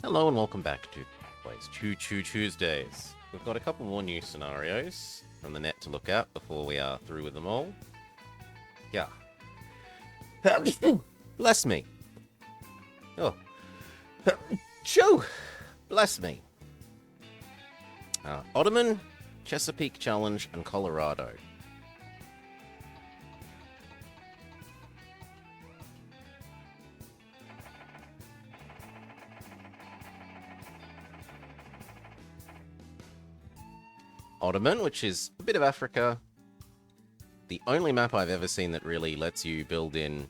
Hello and welcome back to Choo Choo Tuesdays. We've got a couple more new scenarios from the net to look at before we are through with them all. Yeah. Bless me. Oh. Choo! Bless me. Ottoman, Chesapeake Challenge, and Colorado. Ottoman, which is a bit of Africa. The only map I've ever seen that really lets you build in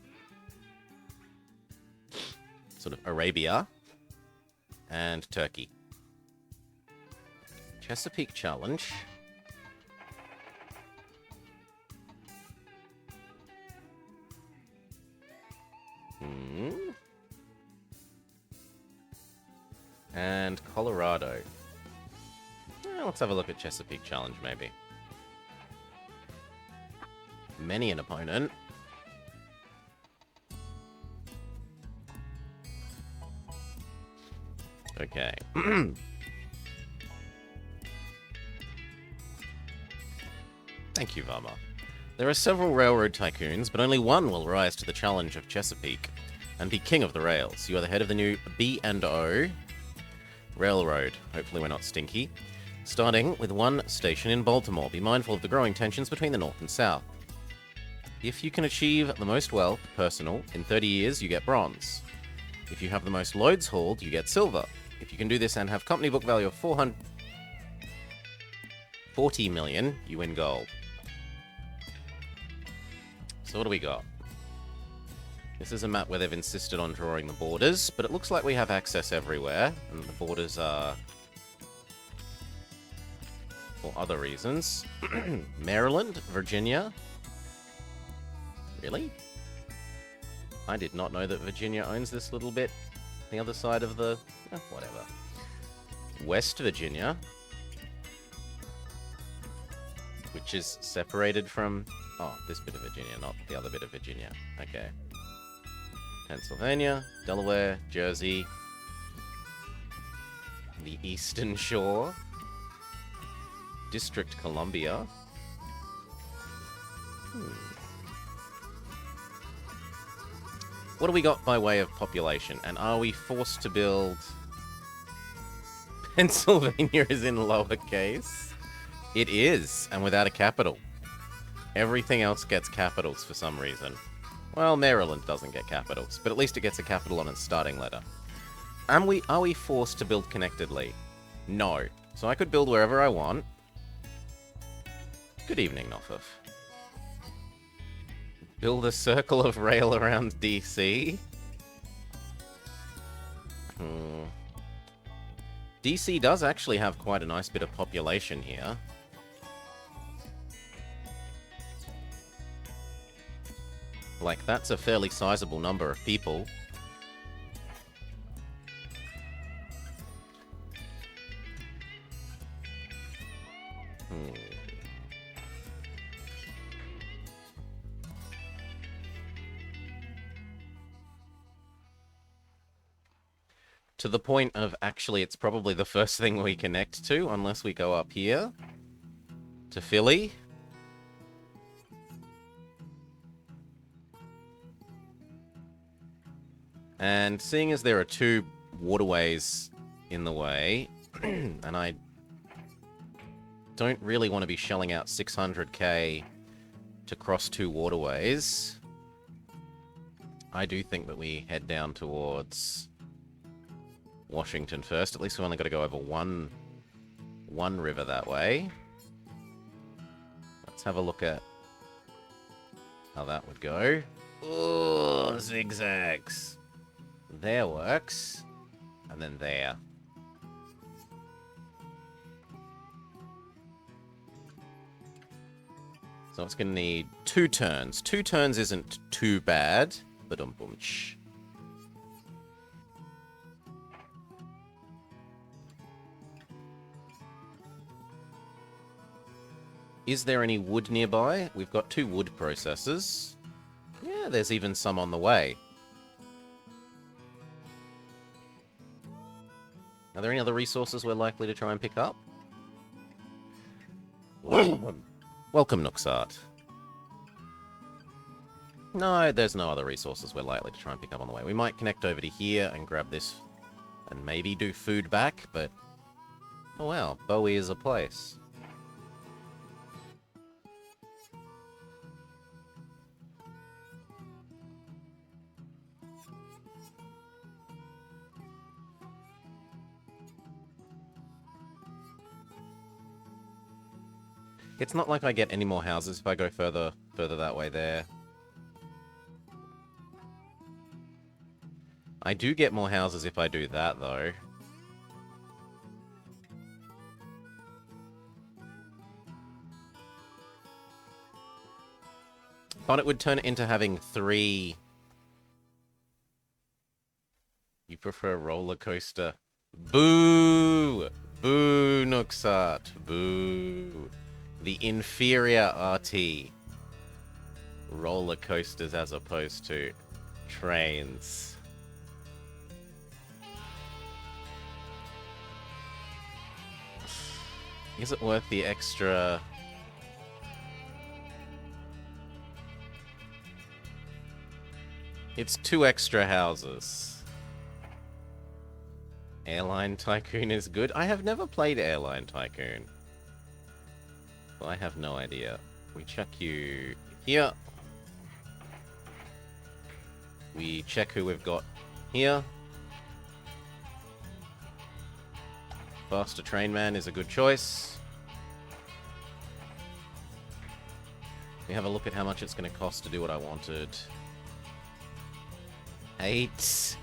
sort of Arabia and Turkey. Chesapeake Challenge. And Colorado. Let's have a look at Chesapeake Challenge, maybe. Many an opponent. Okay. Thank you, Varma. There are several railroad tycoons, but only one will rise to the challenge of Chesapeake and be king of the rails. You are the head of the new B&O Railroad. Hopefully we're not stinky. Starting with one station in Baltimore. Be mindful of the growing tensions between the North and South. If you can achieve the most wealth, personal, in 30 years, you get bronze. If you have the most loads hauled, you get silver. If you can do this and have company book value of 40 million, you win gold. So what do we got? This is a map where they've insisted on drawing the borders, but it looks like we have access everywhere, and the borders are for other reasons. Maryland, Virginia. Really? I did not know that Virginia owns this little bit. The other side of the... whatever. West Virginia. Which is separated from... oh, this bit of Virginia, not the other bit of Virginia. Okay. Pennsylvania, Delaware, Jersey. The Eastern Shore. District Columbia. What do we got by way of population? And are we forced to build... Pennsylvania is in lowercase? It is, and without a capital. Everything else gets capitals for some reason. Well, Maryland doesn't get capitals, but at least it gets a capital on its starting letter. Are we forced to build connectedly? No. So I could build wherever I want. Good evening, Nofif. Build a circle of rail around DC. DC does actually have quite a nice bit of population here. Like, that's a fairly sizable number of people. To the point of, actually, it's probably the first thing we connect to, unless we go up here. To Philly. And seeing as there are two waterways in the way, and I don't really want to be shelling out 600k to cross two waterways, I do think that we head down towards Washington first. At least we only got to go over one river that way. Let's have a look at how that would go. Oh, zigzags. There works. And then there. So it's going to need 2 turns. 2 turns isn't too bad. Ba-dum-bum-ch. Is there any wood nearby? We've got 2 wood processors. Yeah, there's even some on the way. Are there any other resources we're likely to try and pick up? Welcome, Nooksart. No, there's no other resources we're likely to try and pick up on the way. We might connect over to here and grab this and maybe do food back, but... Oh wow, Bowie is a place. It's not like I get any more houses if I go further that way there. I do get more houses if I do that, though. But it would turn it into having 3... You prefer roller coaster? Boo! Boo, Nooksart. Boo. The inferior RT. Roller coasters as opposed to trains. Is it worth the extra... It's 2 extra houses. Airline Tycoon is good. I have never played Airline Tycoon. Well, I have no idea. We check you here. We check who we've got here. Faster Train Man is a good choice. We have a look at how much it's going to cost to do what I wanted. 8.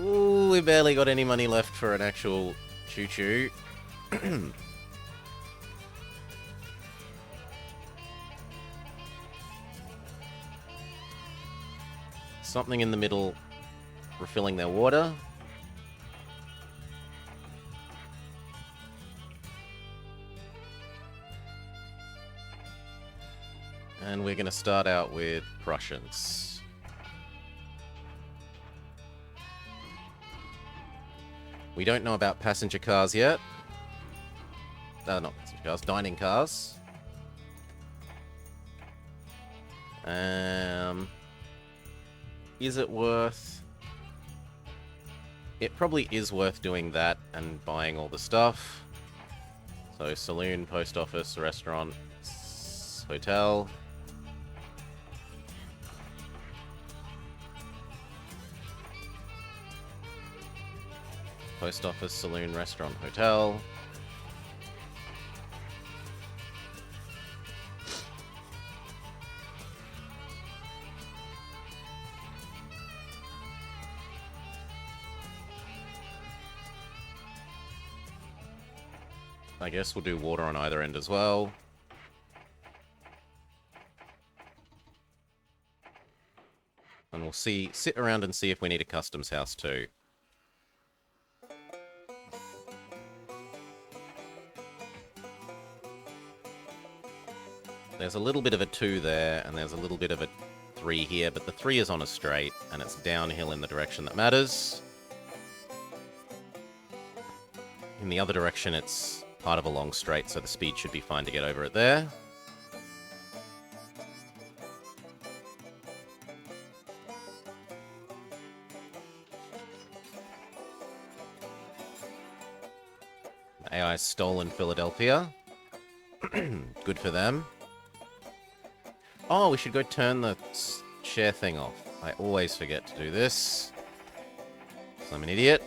Ooh, we barely got any money left for an actual choo-choo. Something in the middle, refilling their water. And we're going to start out with Prussians. We don't know about passenger cars yet. Not passenger cars, dining cars. Is it worth... It probably is worth doing that and buying all the stuff. So, saloon, post office, restaurant, hotel. Post office, saloon, restaurant, hotel. I guess we'll do water on either end as well. And we'll sit around and see if we need a customs house too. There's a little bit of a 2 there, and there's a little bit of a 3 here, but the 3 is on a straight, and it's downhill in the direction that matters. In the other direction, it's part of a long straight, so the speed should be fine to get over it there. AI stolen Philadelphia. Good for them. Oh, we should go turn the share thing off. I always forget to do this. 'Cause I'm an idiot.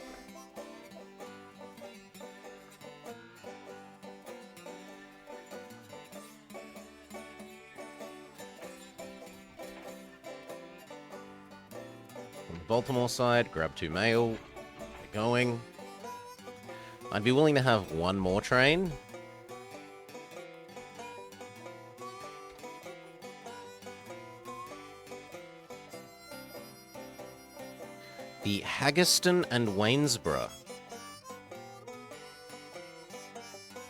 On the Baltimore side, grab 2 mail. Get going. I'd be willing to have 1 more train. The Haggerston and Waynesboro.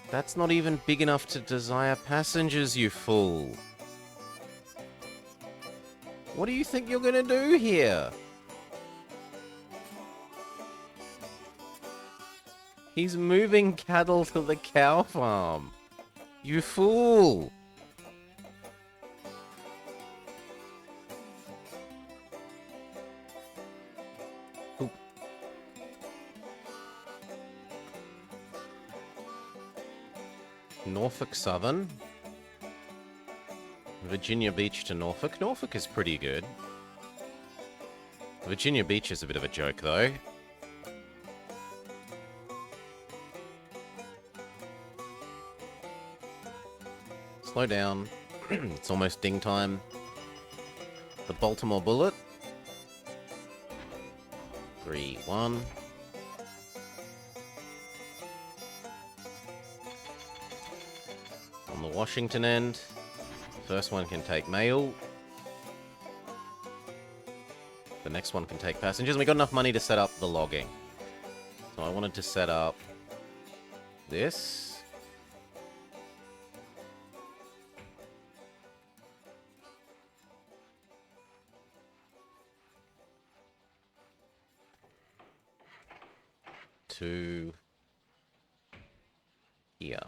That's not even big enough to desire passengers, you fool. What do you think you're gonna do here? He's moving cattle to the cow farm. You fool! Oop. Norfolk Southern. Virginia Beach to Norfolk. Norfolk is pretty good. Virginia Beach is a bit of a joke, though. Slow down. It's almost ding time. The Baltimore Bullet. 3, 1. On the Washington end. First one can take mail. The next one can take passengers. And we got enough money to set up the logging. So I wanted to set up this. To here.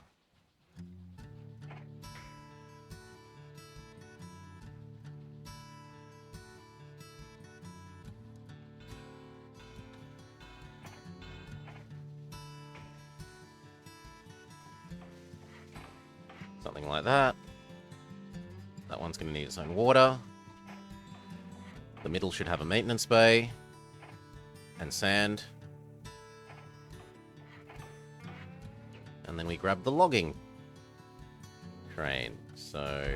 Something like that. That one's going to need its own water. The middle should have a maintenance bay. And sand. And then we grab the logging train. So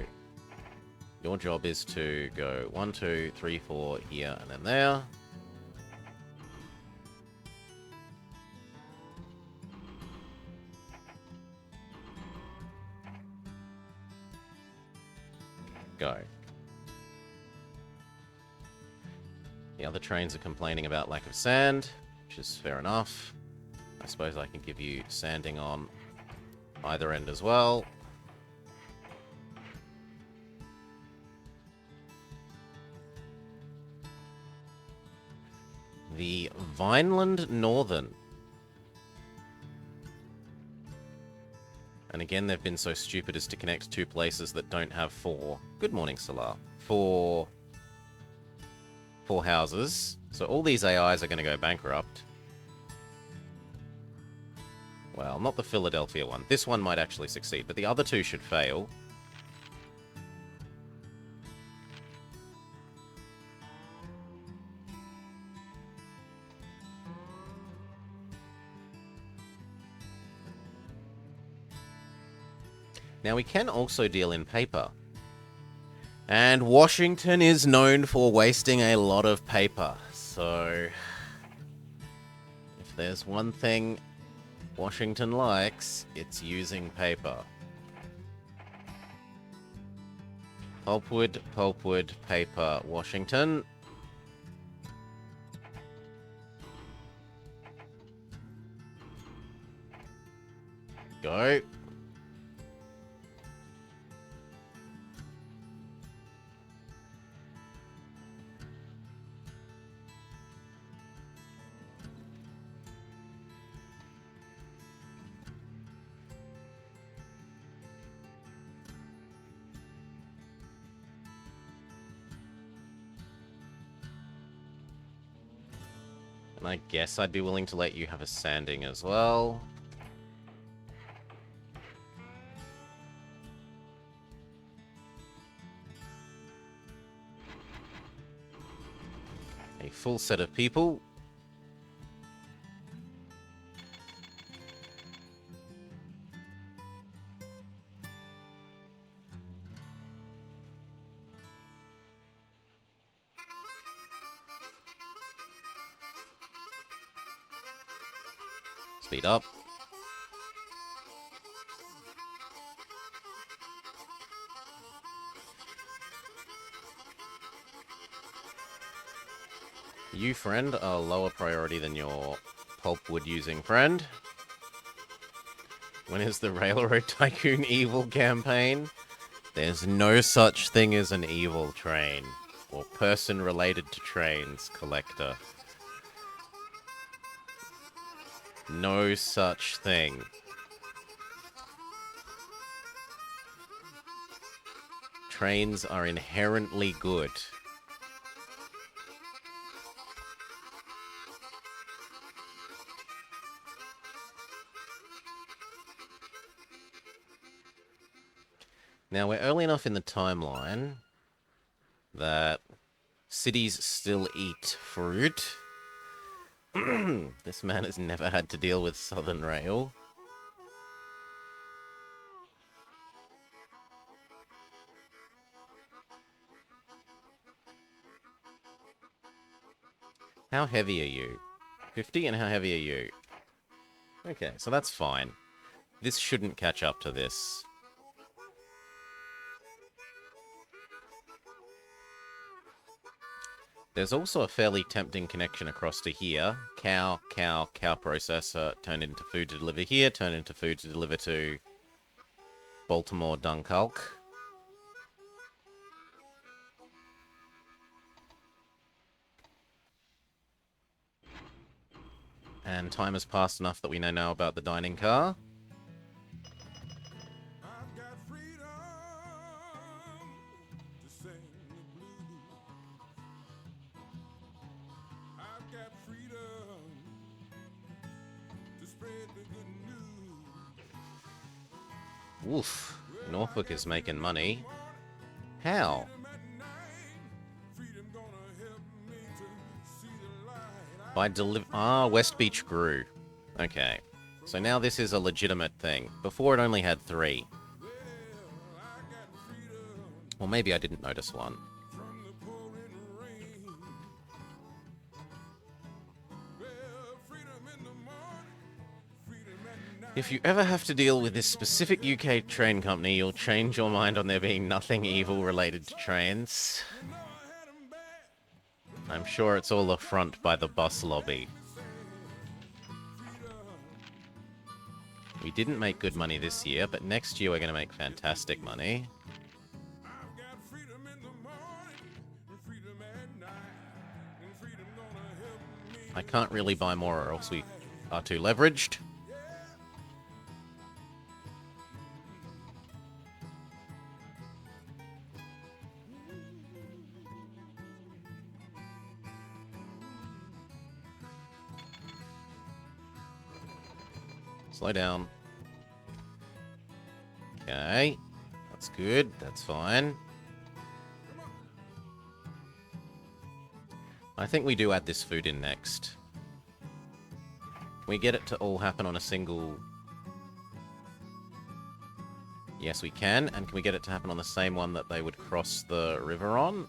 your job is to go 1, 2, 3, 4 here and then there. Go. The other trains are complaining about lack of sand, which is fair enough. I suppose I can give you sanding on either end as well. The Vineland Northern. And again, they've been so stupid as to connect 2 places that don't have 4. Good morning, Salah. 4 houses. So all these AIs are going to go bankrupt. Well, not the Philadelphia one. This one might actually succeed, but the other 2 should fail. Now, we can also deal in paper. And Washington is known for wasting a lot of paper. So, if there's one thing Washington likes, it's using paper. Pulpwood, pulpwood, paper, Washington. Go. And I guess I'd be willing to let you have a sanding as well. A full set of people. Speed up. You, friend, are lower priority than your pulpwood using friend. When is the Railroad Tycoon evil campaign? There's no such thing as an evil train. Or person related to trains collector. No such thing. Trains are inherently good. Now, we're early enough in the timeline that cities still eat fruit. This man has never had to deal with Southern Rail. How heavy are you? 50, and how heavy are you? Okay, so that's fine. This shouldn't catch up to this. There's also a fairly tempting connection across to here. Cow processor, turned into food to deliver here, turned into food to deliver to Baltimore, Dunkirk. And time has passed enough that we know now about the dining car. Oof, Norfolk is making money. How? By West Beach grew. Okay. So now this is a legitimate thing. Before it only had 3. Well, maybe I didn't notice one. If you ever have to deal with this specific UK train company, you'll change your mind on there being nothing evil related to trains. I'm sure it's all a front by the bus lobby. We didn't make good money this year, but next year we're going to make fantastic money. I can't really buy more or else we are too leveraged. Slow down. Okay. That's good. That's fine. I think we do add this food in next. Can we get it to all happen on a single... Yes, we can. And can we get it to happen on the same one that they would cross the river on?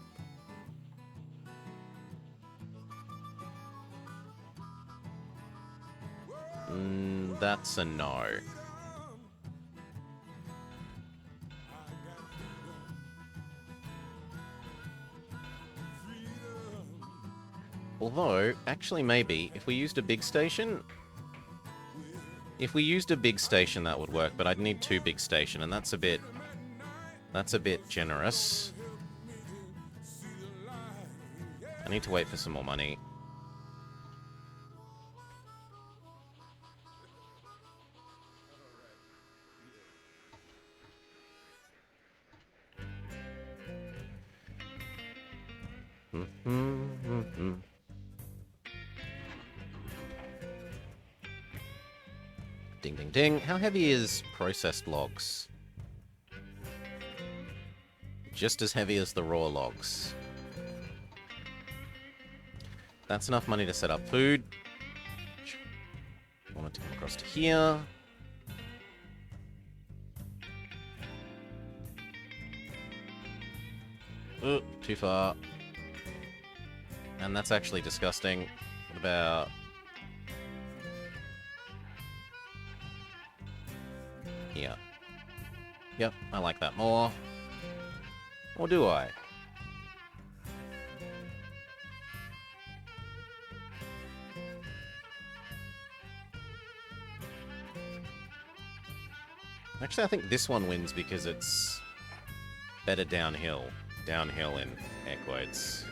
That's a no. Although, actually maybe, if we used a big station... If we used a big station, that would work, but I'd need 2 big station, and that's a bit... That's a bit generous. I need to wait for some more money. Ding, ding, ding. How heavy is processed logs? Just as heavy as the raw logs. That's enough money to set up food. I want it to come across to here. Oh, too far. And that's actually disgusting. What about... Here. Yep, I like that more. Or do I? Actually, I think this one wins because it's better downhill. Downhill in air quotes.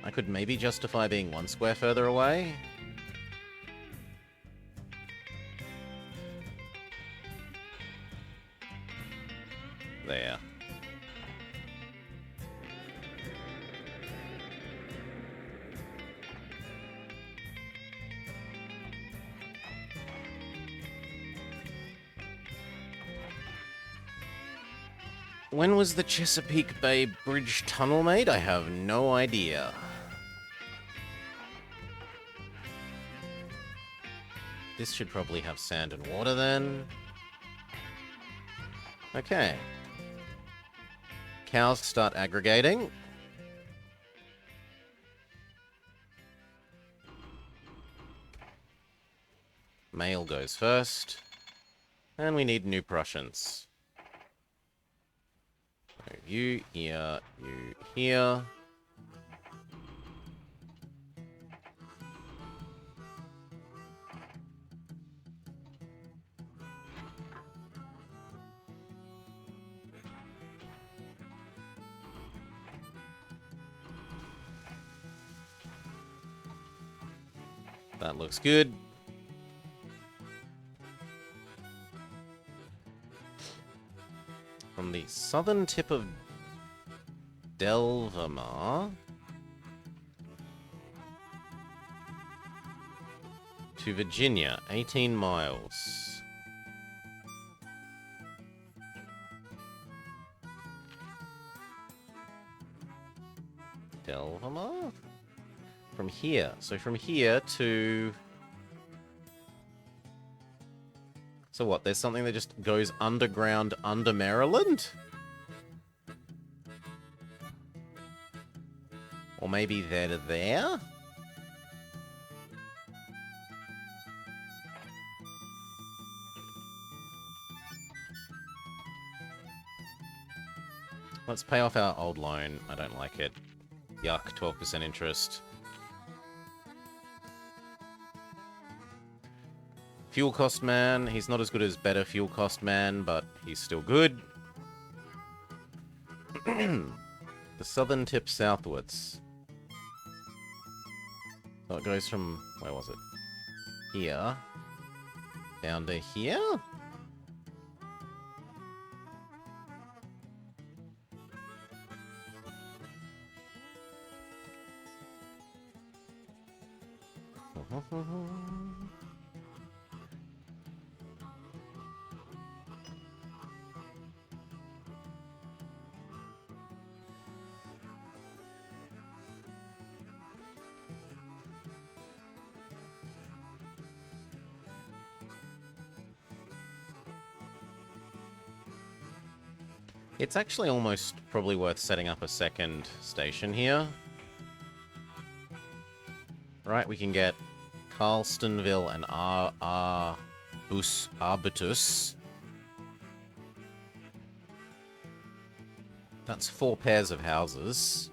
I could maybe justify being 1 square further away. There. When was the Chesapeake Bay Bridge tunnel made? I have no idea. This should probably have sand and water then. Okay. Cows start aggregating. Male goes first. And we need new Prussians. So you here, you here. That looks good. From the southern tip of Delvamar to Virginia, 18 miles. Delvamar? From here. So from here to... So what, there's something that just goes underground under Maryland? Or maybe there to there? Let's pay off our old loan. I don't like it. Yuck, 12% interest. Fuel cost man. He's not as good as better fuel cost man, but he's still good. The southern tip southwards. So it goes from, where was it? Here. Down to here? It's actually almost probably worth setting up a second station here. Right, we can get Carlstonville and Arbutus. That's 4 pairs of houses.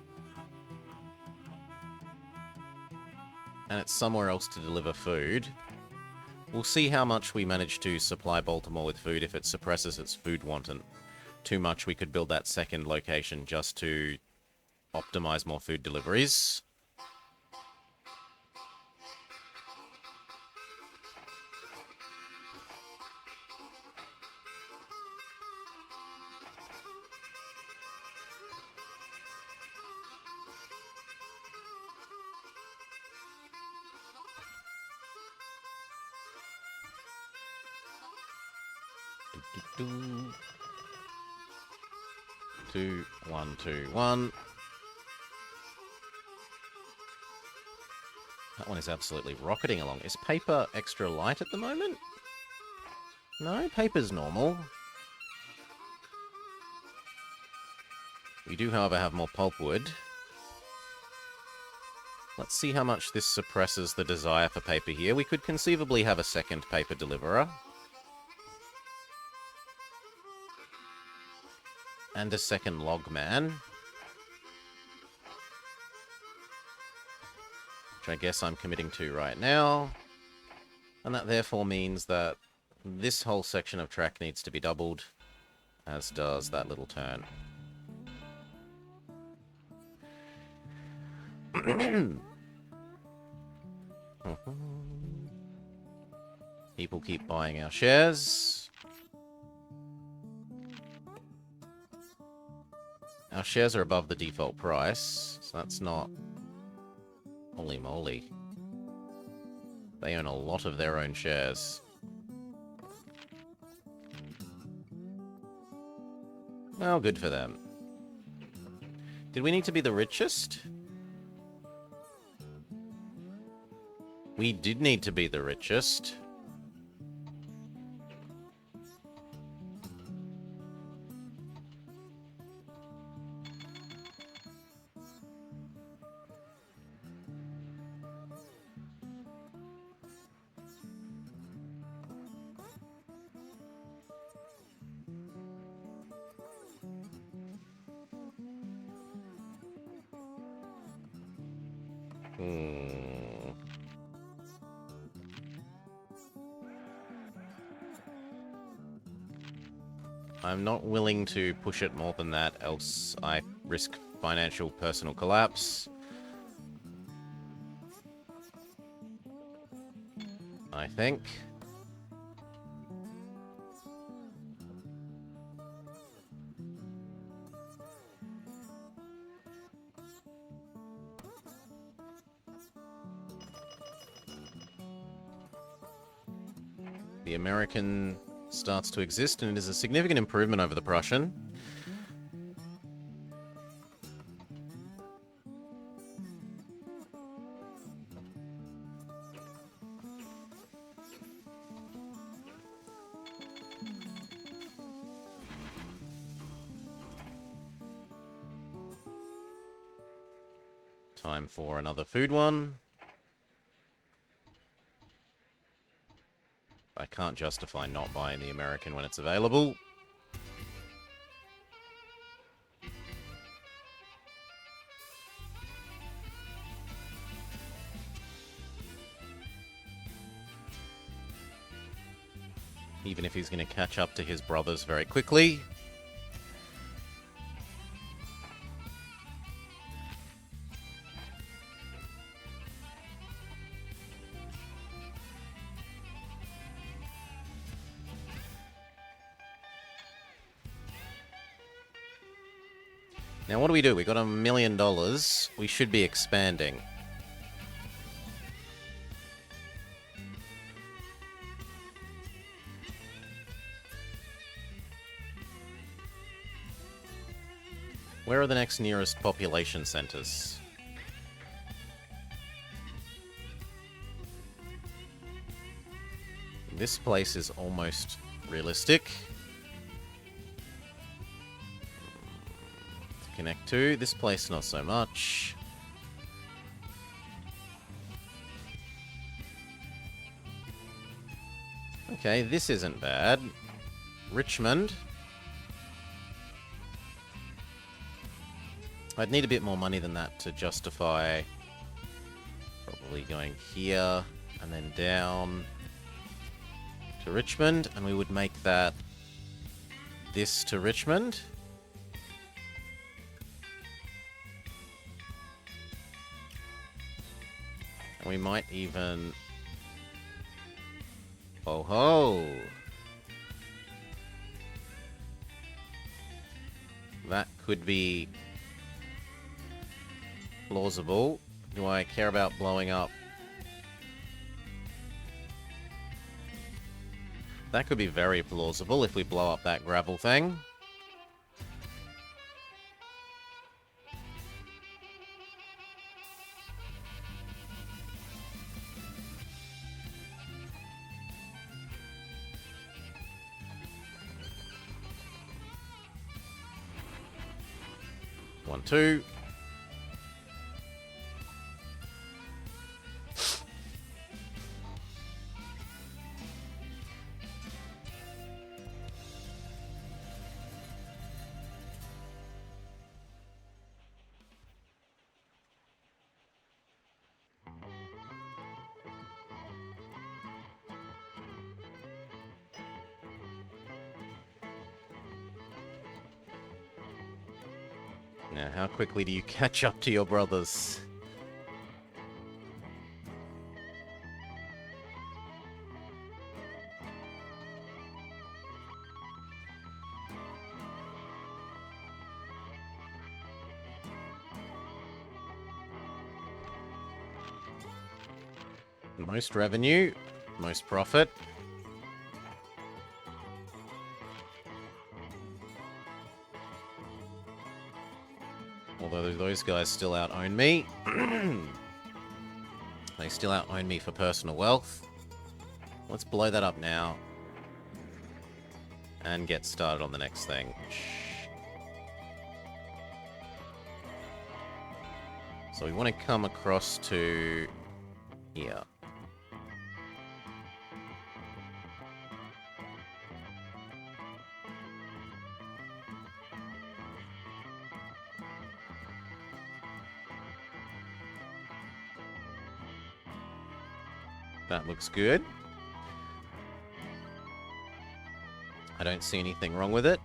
And it's somewhere else to deliver food. We'll see how much we manage to supply Baltimore with food. If it suppresses its food wanton too much, we could build that second location just to optimize more food deliveries. Do. 2, 1, 2, 1. That one is absolutely rocketing along. Is paper extra light at the moment? No, paper's normal. We do, however, have more pulpwood. Let's see how much this suppresses the desire for paper here. We could conceivably have a second paper deliverer. And a second log man. which I guess I'm committing to right now. And that therefore means that this whole section of track needs to be doubled, as does that little turn. People keep buying our shares. Our shares are above the default price, so that's not... Holy moly. They own a lot of their own shares. Well, good for them. Did we need to be the richest? We did need to be the richest. I'm not willing to push it more than that, else I risk financial personal collapse. I think. The American starts to exist, and it is a significant improvement over the Prussian. Time for another food one. I can't justify not buying the American when it's available. Even if he's going to catch up to his brothers very quickly. Now, what do? We got $1 million. We should be expanding. Where are the next nearest population centers? This place is almost realistic. Connect to. This place, not so much. Okay, this isn't bad. Richmond. I'd need a bit more money than that to justify probably going here and then down to Richmond, and we would make that this to Richmond. And we might even... Oh ho! That could be plausible. Do I care about blowing up? That could be very plausible if we blow up that gravel thing. One, two. Now, how quickly do you catch up to your brothers? Most revenue, most profit. Although those guys still out-own me. They still out-own me for personal wealth. Let's blow that up now. And get started on the next thing. So we want to come across to here. That looks good. I don't see anything wrong with it.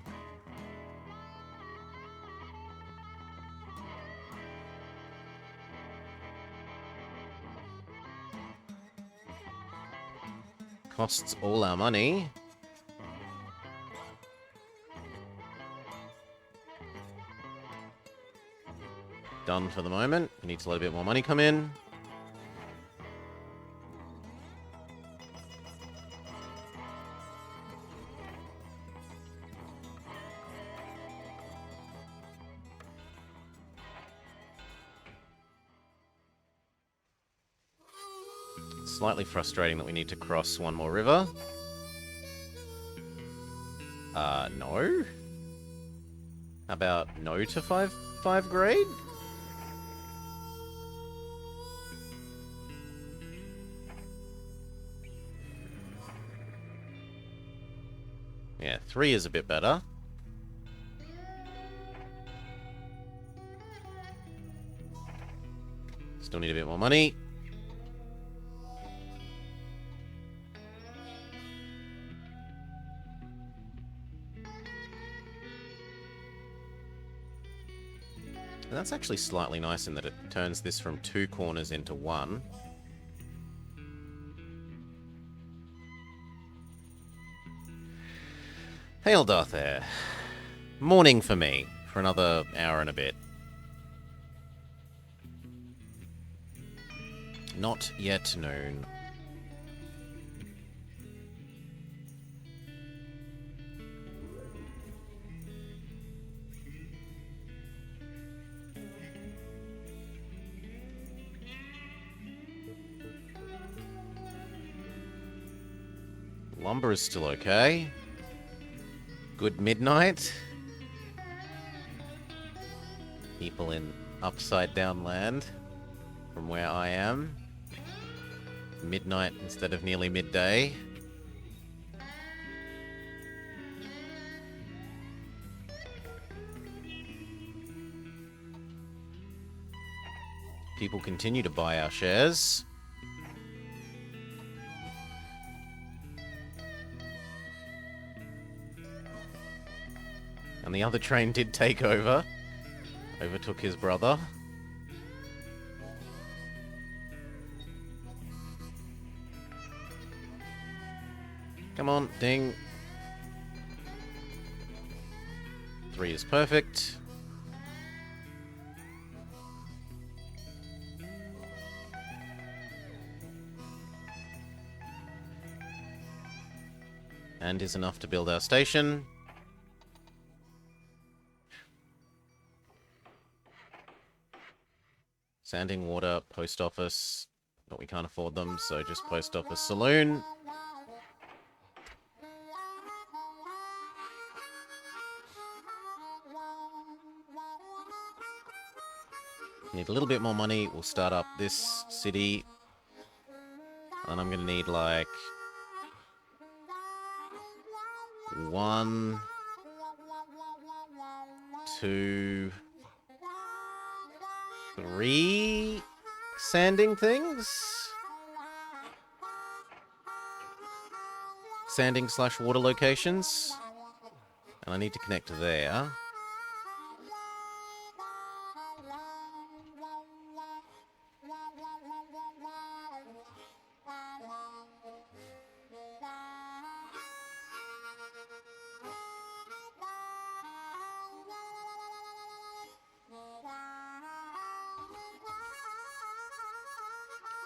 Costs all our money. Done for the moment. We need to let a bit more money come in. Slightly frustrating that we need to cross one more river. No? How about no to 5 grade? Yeah, 3 is a bit better. Still need a bit more money. And that's actually slightly nice in that it turns this from 2 corners into 1. Hail Darthair. Morning for me, for another hour and a bit. Not yet noon. Lumber is still okay. Good midnight. People in upside down land from where I am. Midnight instead of nearly midday. People continue to buy our shares. And the other train did take over. Overtook his brother. Come on, ding. 3 is perfect. And is enough to build our station. Sanding, water, post office. But we can't afford them, so just post office, saloon. Need a little bit more money. We'll start up this city. And I'm going to need like 1, 2, 3 sanding things. Sanding / water locations. And I need to connect there.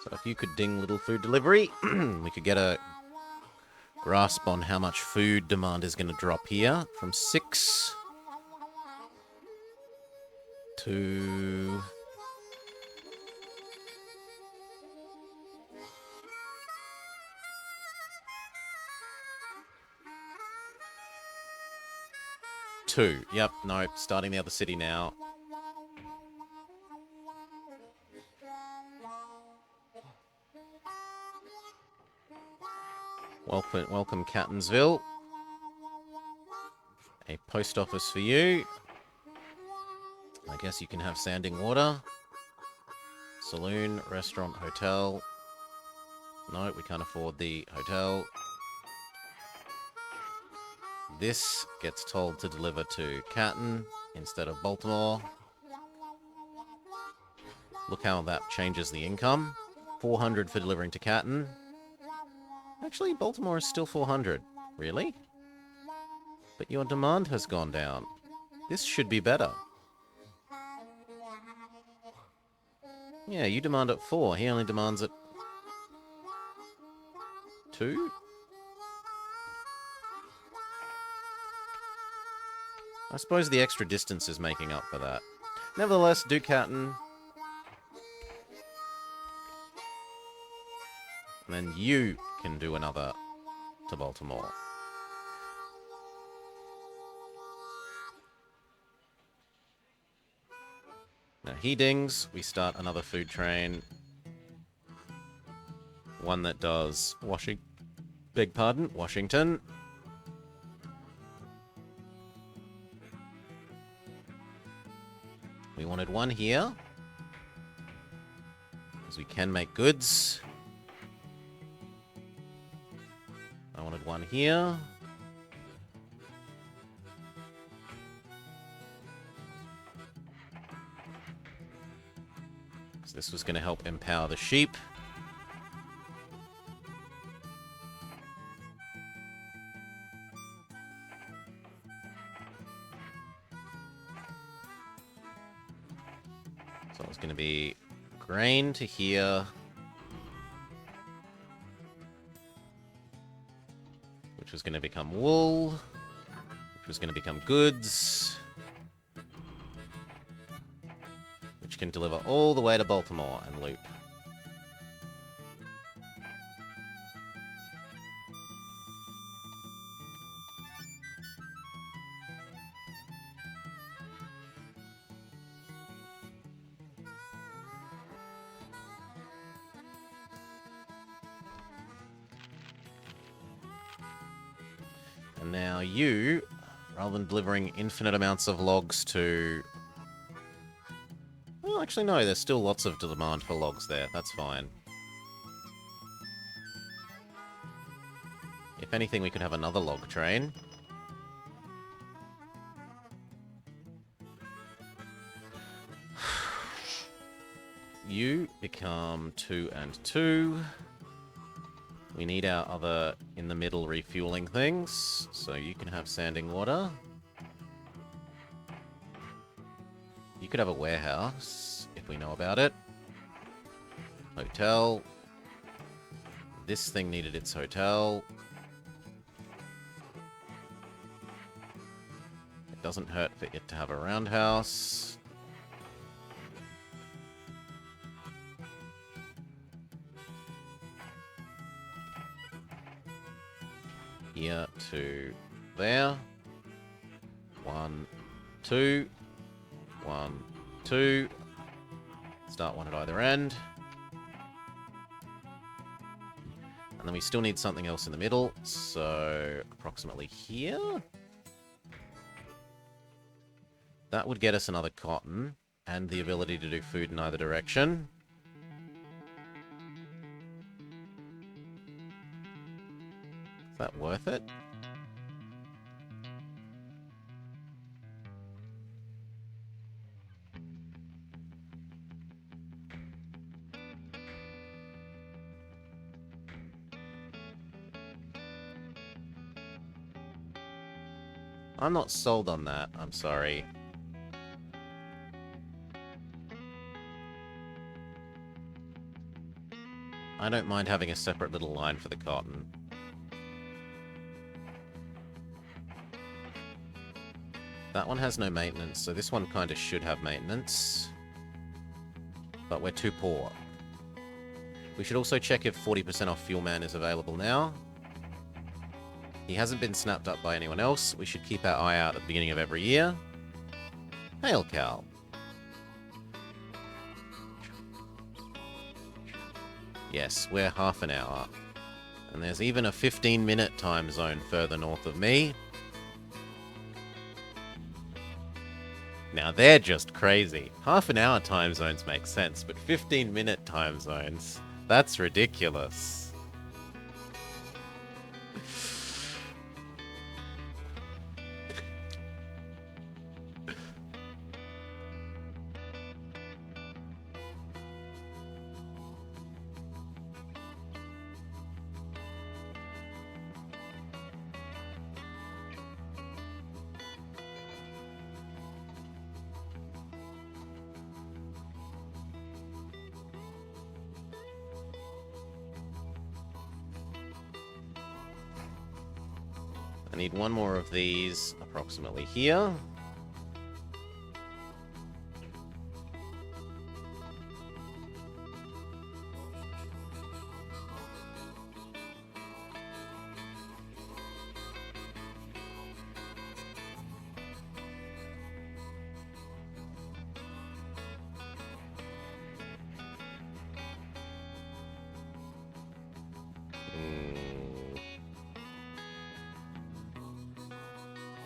So if you could ding little food delivery, we could get a grasp on how much food demand is going to drop here from 6 to... two. Yep, no, starting the other city now. Welcome, Catonsville. A post office for you. I guess you can have standing water. Saloon, restaurant, hotel. No, we can't afford the hotel. This gets told to deliver to Canton instead of Baltimore. Look how that changes the income. 400 for delivering to Canton. Actually, Baltimore is still 400. Really? But your demand has gone down. This should be better. Yeah, you demand at 4. He only demands at 2? I suppose the extra distance is making up for that. Nevertheless, do Canton. And then you can do another to Baltimore. Now he dings, we start another food train. One that does Washington. We wanted one here, because we can make goods. I wanted one here. So this was going to help empower the sheep. So it's going to be grain to here. Which was going to become wool. Which was going to become goods. Which can deliver all the way to Baltimore and loop. And now you, rather than delivering infinite amounts of logs to... Well, actually no, there's still lots of demand for logs there. That's fine. If anything, we could have another log train. You become 2 and 2. We need our other in the middle refueling things, so you can have standing water. You could have a warehouse, if we know about it. Hotel. This thing needed its hotel. It doesn't hurt for it to have a roundhouse. Here to there. 1, 2. 1, 2. Start one at either end. And then we still need something else in the middle, so approximately here. That would get us another cotton and the ability to do food in either direction. Is that worth it? I'm not sold on that, I'm sorry. I don't mind having a separate little line for the cotton. That one has no maintenance, so this one kind of should have maintenance. But we're too poor. We should also check if 40% off Fuel Man is available now. He hasn't been snapped up by anyone else. We should keep our eye out at the beginning of every year. Hail, Cal. Yes, we're half an hour. And there's even a 15-minute time zone further north of me. Now they're just crazy. Half an hour time zones make sense, but 15-minute time zones, that's ridiculous. I need one more of these approximately here.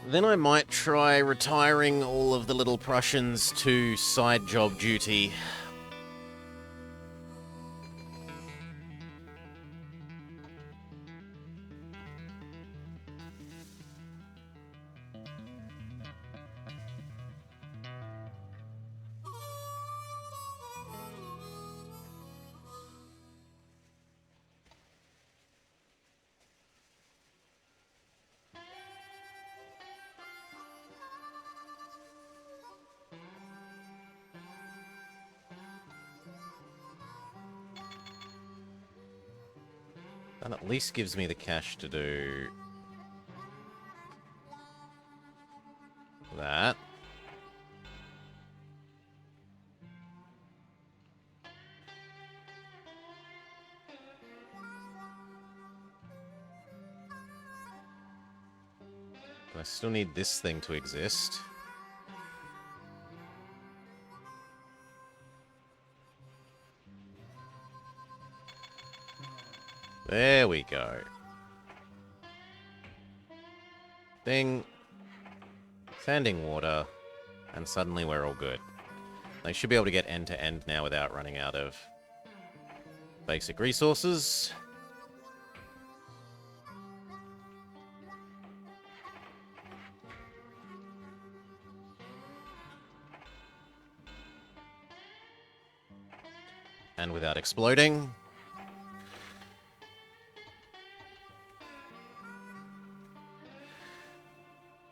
Then I might try retiring all of the little Prussians to side job duty. That at least gives me the cash to do that. But I still need this thing to exist. There we go. Ding. Sanding water. And suddenly we're all good. They should be able to get end to end now without running out of basic resources. And without exploding.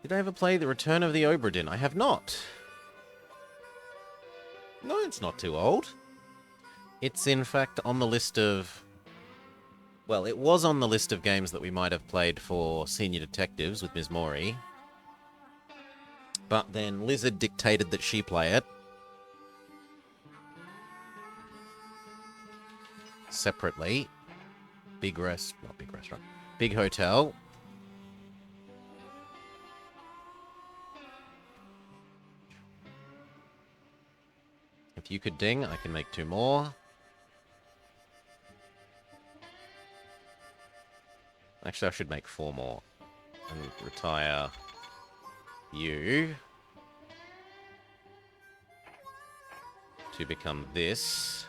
Did I ever play The Return of the Obra Dinn? I have not. No, it's not too old. It's in fact on the list of... Well, it was on the list of games that we might have played for Senior Detectives with Ms. Mori. But then Lizard dictated that she play it. Separately. Big restaurant. Big hotel. If you could ding, I can make 2 more. Actually, I should make 4 more. And retire you to become this.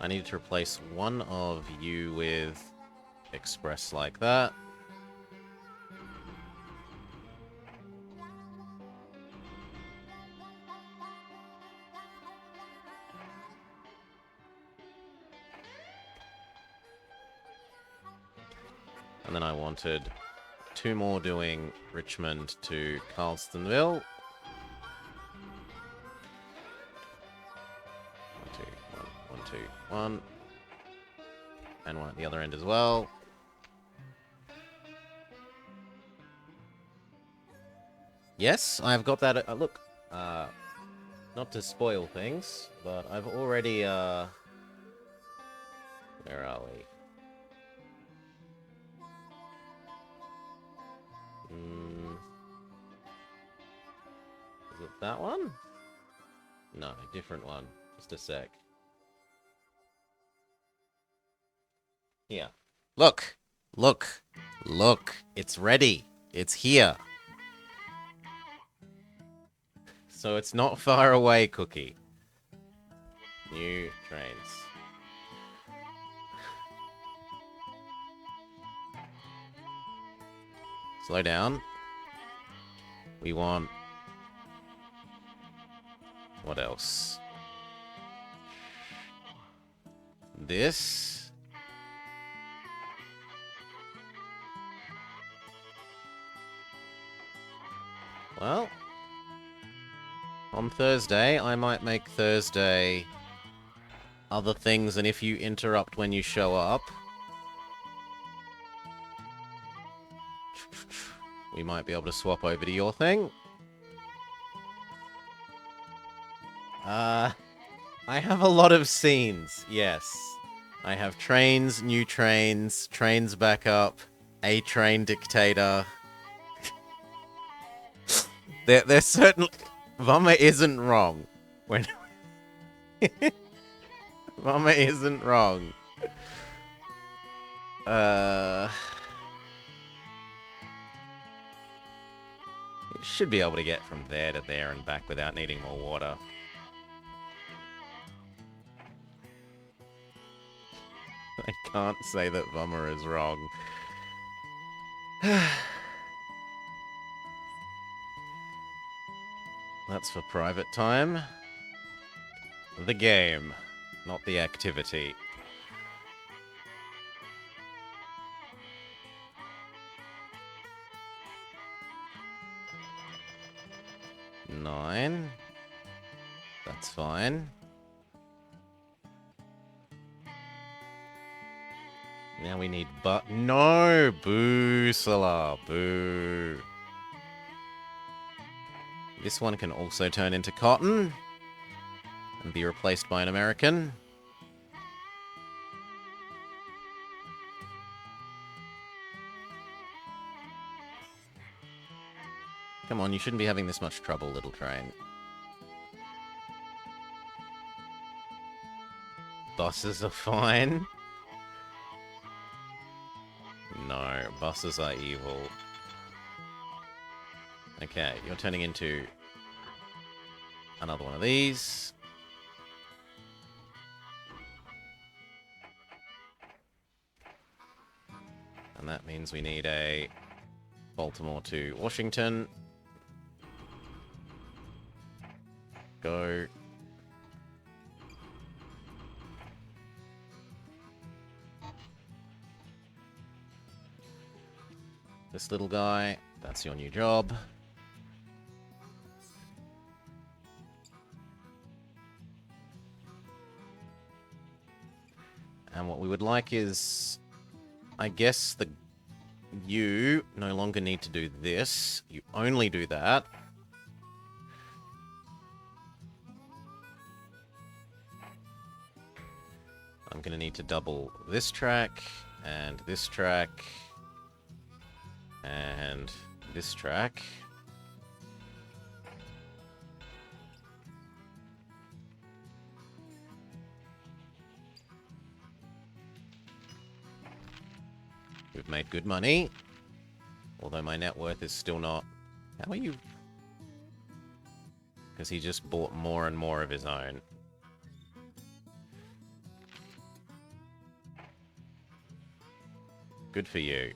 I need to replace one of you with Express like that. And then I wanted 2 more doing Richmond to Carlstonville. 1, 2, 1, 1, 2, 1. And one at the other end as well. Yes, I've got that. Look, not to spoil things, but I've already, where are we? Is it that one? No, different one. Just a sec. Here. Look! Look! Look! It's ready! It's here! So it's not far away, Cookie. New trains. Slow down. We want... What else? This. Well, on Thursday, I might make Thursday other things, and if you interrupt when you show up, we might be able to swap over to your thing. I have a lot of scenes, yes. I have trains, new trains, trains back up, a train dictator. They're certainly... Vama isn't wrong. When... Vama isn't wrong. Should be able to get from there to there and back without needing more water. I can't say that Vama is wrong. That's for private time. The game, not the activity. Nine. That's fine. Now we need no! Boo, Salah. Boo. This one can also turn into cotton and be replaced by an American. Come on, you shouldn't be having this much trouble, little train. Buses are fine. No, buses are evil. Okay, you're turning into another one of these. And that means we need a Baltimore to Washington. Go. This little guy, that's your new job. And what we would like is, I guess you no longer need to do this. You only do that. I'm going to need to double this track, and this track, and this track. We've made good money, although my net worth is still not... How are you? Because he just bought more and more of his own. Good for you.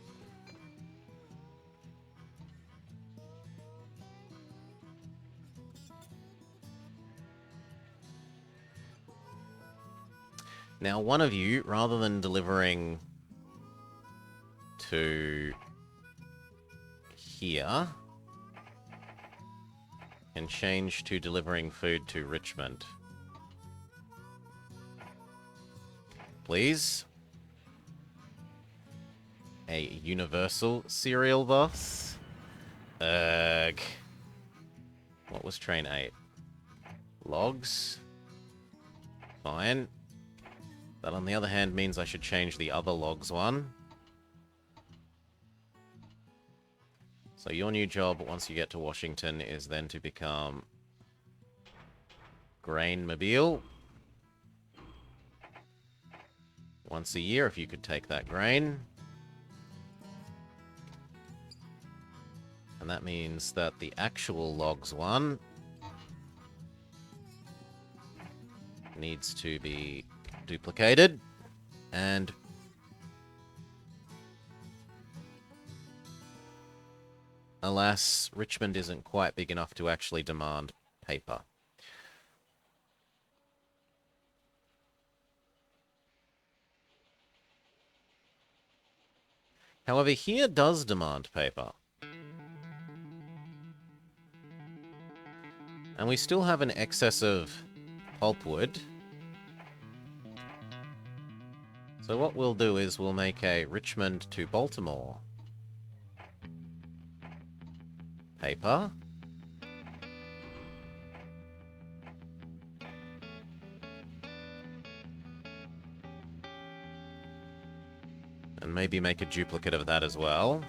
Now, one of you, rather than delivering to here and change to delivering food to Richmond. Please. A universal cereal bus. Ugh. What was train 8? Logs. Fine. That, on the other hand, means I should change the other logs one. So your new job, once you get to Washington, is then to become Grain-mobile. Once a year, if you could take that grain. And that means that the actual logs one needs to be duplicated. And alas, Richmond isn't quite big enough to actually demand paper. However, here does demand paper. And we still have an excess of pulpwood. So what we'll do is we'll make a Richmond to Baltimore paper. And maybe make a duplicate of that as well.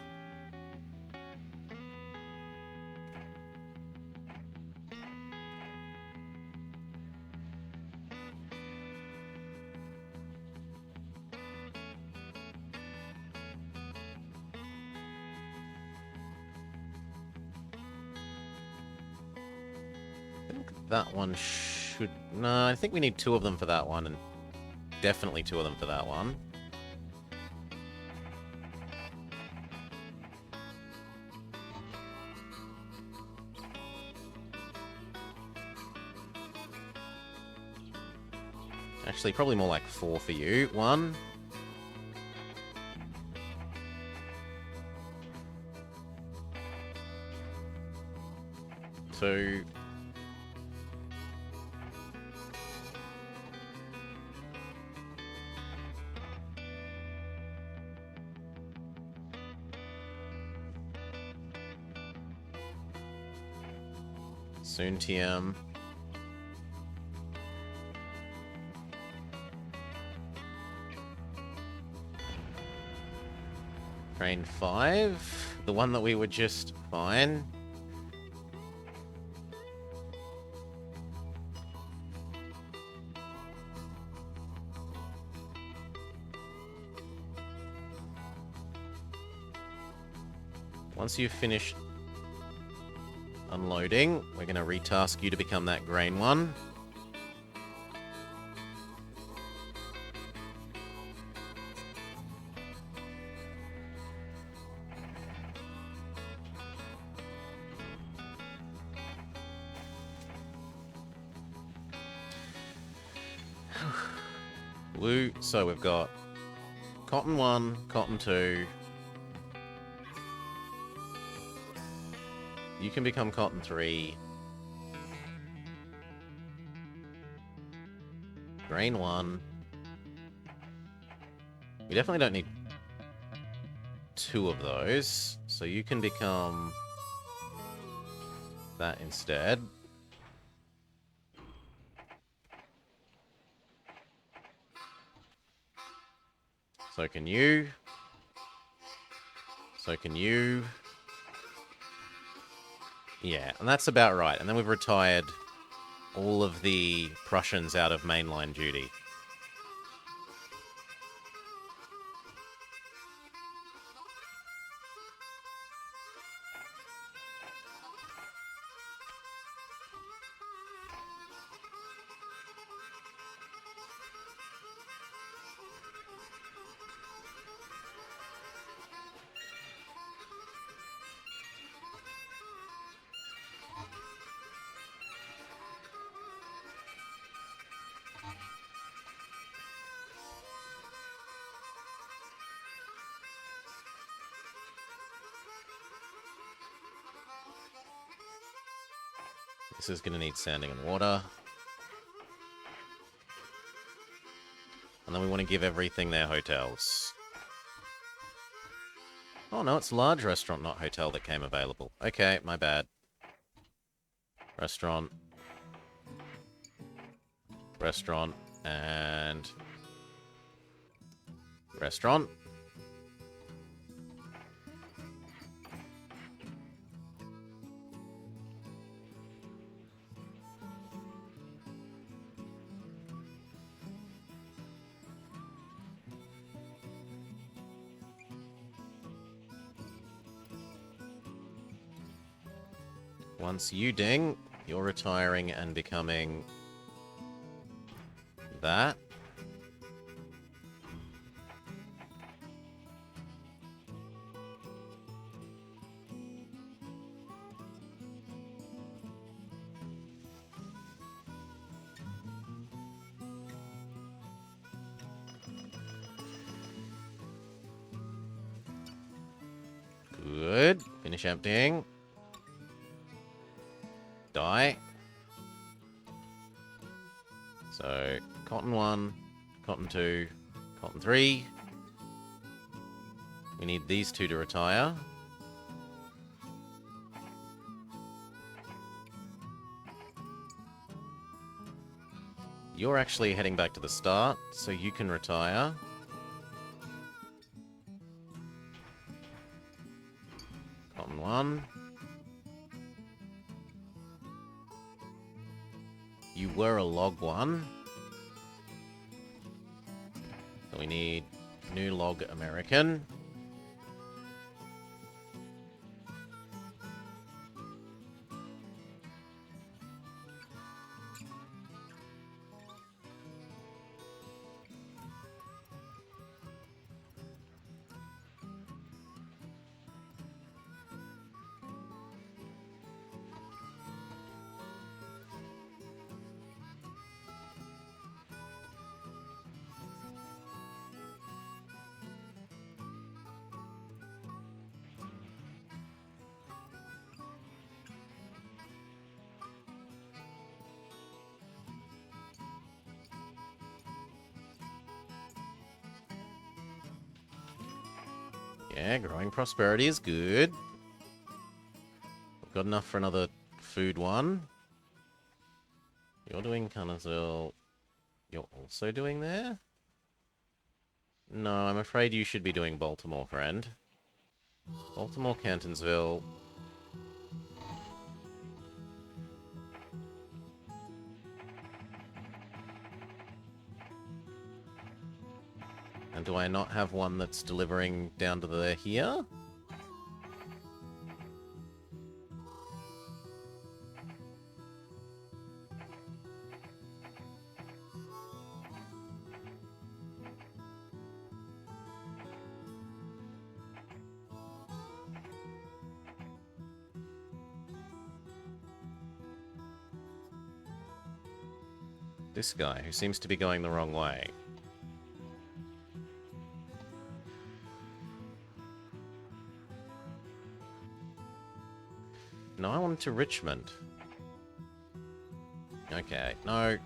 That one should... No, I think we need 2 of them for that one, and definitely 2 of them for that one. Actually, probably more like 4 for you. 1. Two. Soon TM. Train 5. The one that we were just fine. Once you've finished unloading, we're going to retask you to become that grain one. Woo. So we've got cotton 1, cotton 2. You can become cotton 3. Grain 1. We definitely don't need 2 of those, so you can become that instead. So can you. So can you. Yeah, and that's about right. And then we've retired all of the Prussians out of mainline duty. This is going to need sanding and water. And then we want to give everything their hotels. Oh no, it's large restaurant, not hotel that came available. Okay, my bad. Restaurant. Restaurant. And... restaurant. Once you ding, you're retiring and becoming that. Good. Finish emptying. Die. So, cotton 1, cotton 2, cotton 3. We need these 2 to retire. You're actually heading back to the start, so you can retire. Cotton 1. You were a log 1. So we need new log American. Yeah, growing prosperity is good. We've got enough for another food 1. You're doing Connellsville. You're also doing there? No, I'm afraid you should be doing Baltimore, friend. Baltimore, Cantonsville. And do I not have one that's delivering down to the here? This guy, who seems to be going the wrong way. No, I wanted to Richmond. Okay, no.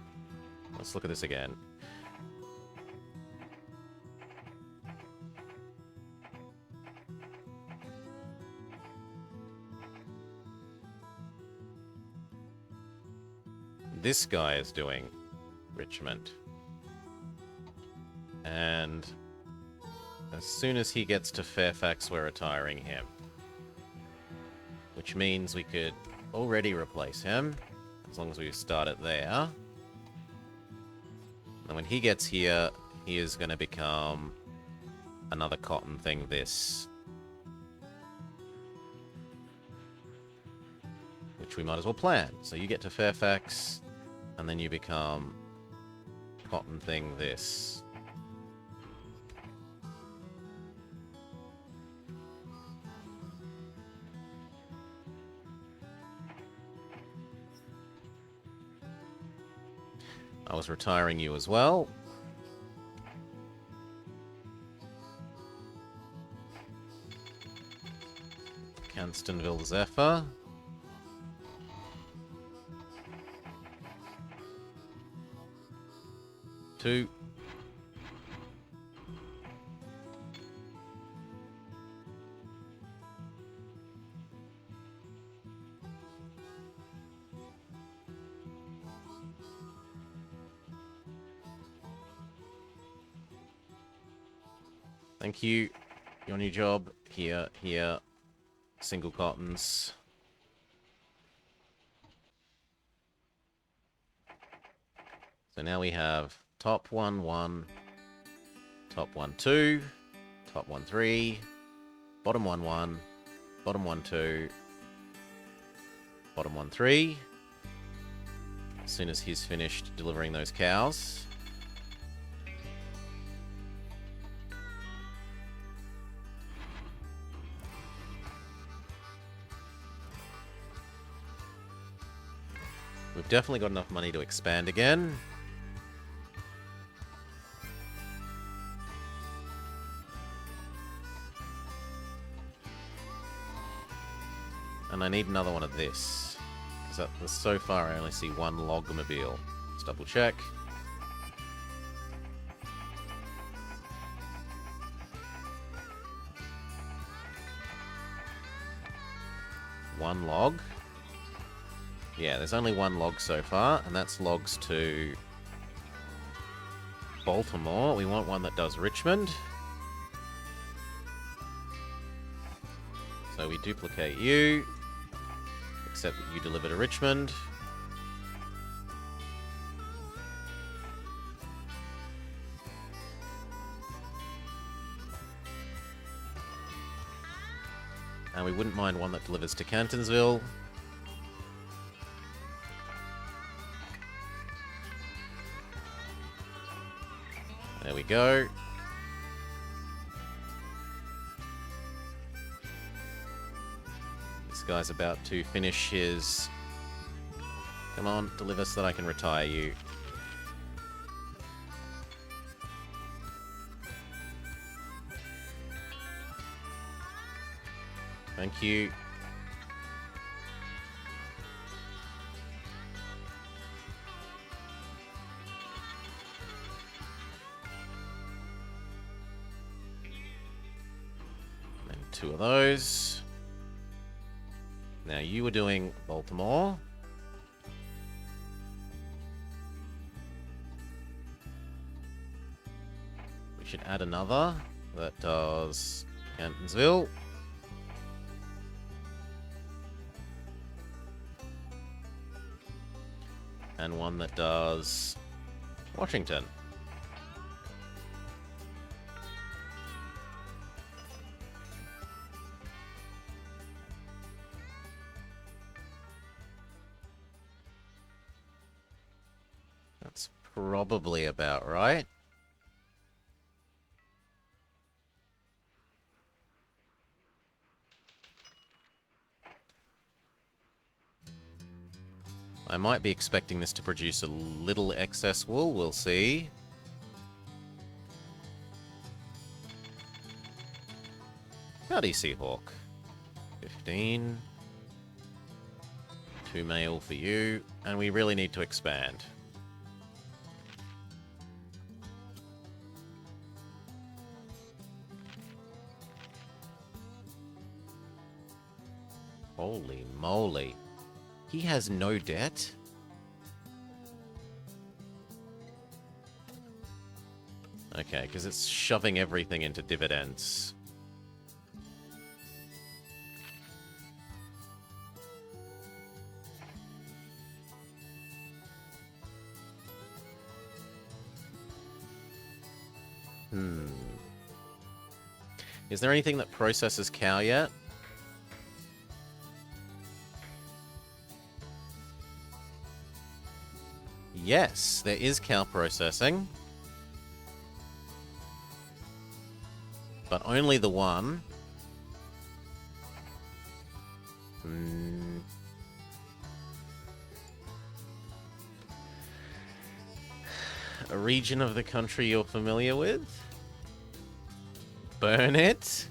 Let's look at this again. This guy is doing Richmond. And as soon as he gets to Fairfax, we're retiring him. Which means we could already replace him, as long as we start it there. And when he gets here, he is going to become another cotton thing this. Which we might as well plan. So you get to Fairfax, and then you become cotton thing this. I was retiring you as well. Canstonville Zephyr. 2. Thank you. Your new job. Here, here. Single cottons. So now we have top 1, 1, top 1, 2, top 1, 3, bottom 1, 1, bottom 1, 2, bottom 1, 3. As soon as he's finished delivering those cows. We've definitely got enough money to expand again. And I need another one of this. Because so far I only see one logmobile. Let's double check. One log. Yeah, there's only one log so far, and that's logs to Baltimore. We want one that does Richmond. So we duplicate you, except that you deliver to Richmond. And we wouldn't mind one that delivers to Cantonsville. There we go. This guy's about to finish his... Come on, deliver so that I can retire you. Thank you. And 2 of those. Now you were doing Baltimore. We should add another that does Cantonsville. And one that does Washington. That's probably about right. I might be expecting this to produce a little excess wool, we'll see. Howdy, Seahawk. 15. 2 mail for you, and we really need to expand. Holy moly. He has no debt? Okay, because it's shoving everything into dividends. Is there anything that processes cow yet? Yes, there is cow processing. But only the one. A region of the country you're familiar with? Burn it?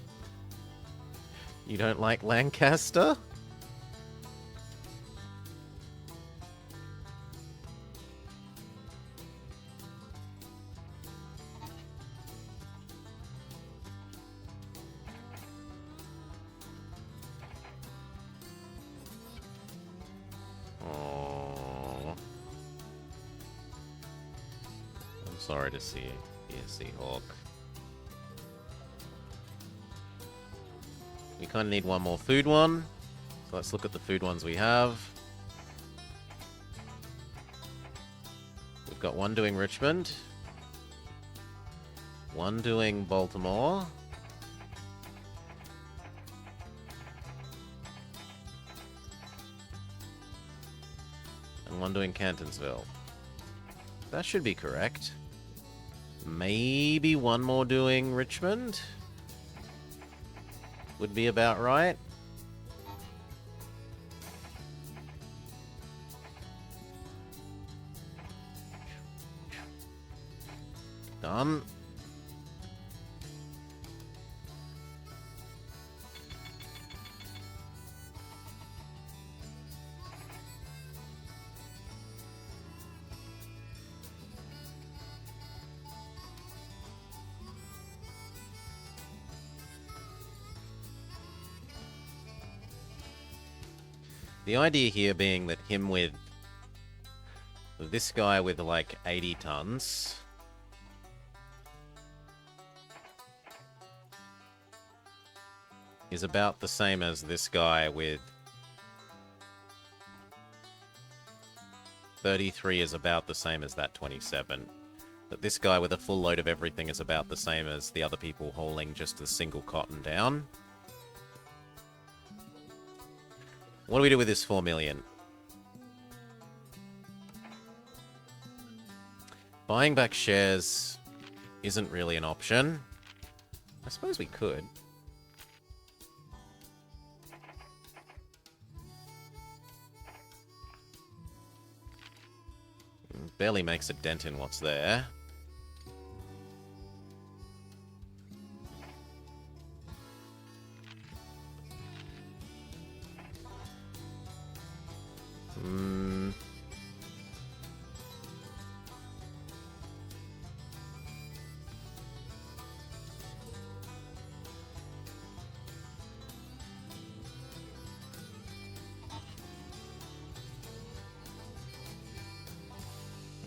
You don't like Lancaster? Sorry to see you here, Seahawk. We kind of need one more food one. So let's look at the food ones we have. We've got one doing Richmond. One doing Baltimore. And one doing Cantonsville. That should be correct. Maybe one more doing Richmond. Would be about right. Done. The idea here being that him with this guy with like 80 tons is about the same as this guy with 33 is about the same as that 27. But this guy with a full load of everything is about the same as the other people hauling just the single cotton down. What do we do with this 4 million? Buying back shares isn't really an option. I suppose we could. Barely makes a dent in what's there.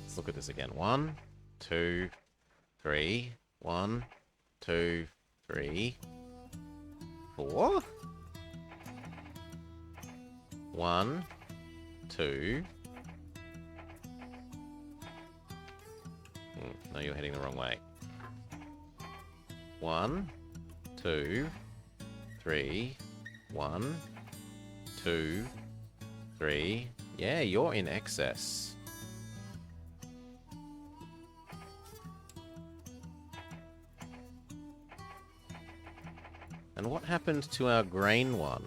Let's look at this again. 1, 2, 3. 1, 2, 3, 4. 1, 2. No, you're heading the wrong way. 1, 2, 3. 1, 2, 3. Yeah, you're in excess. And what happened to our grain one?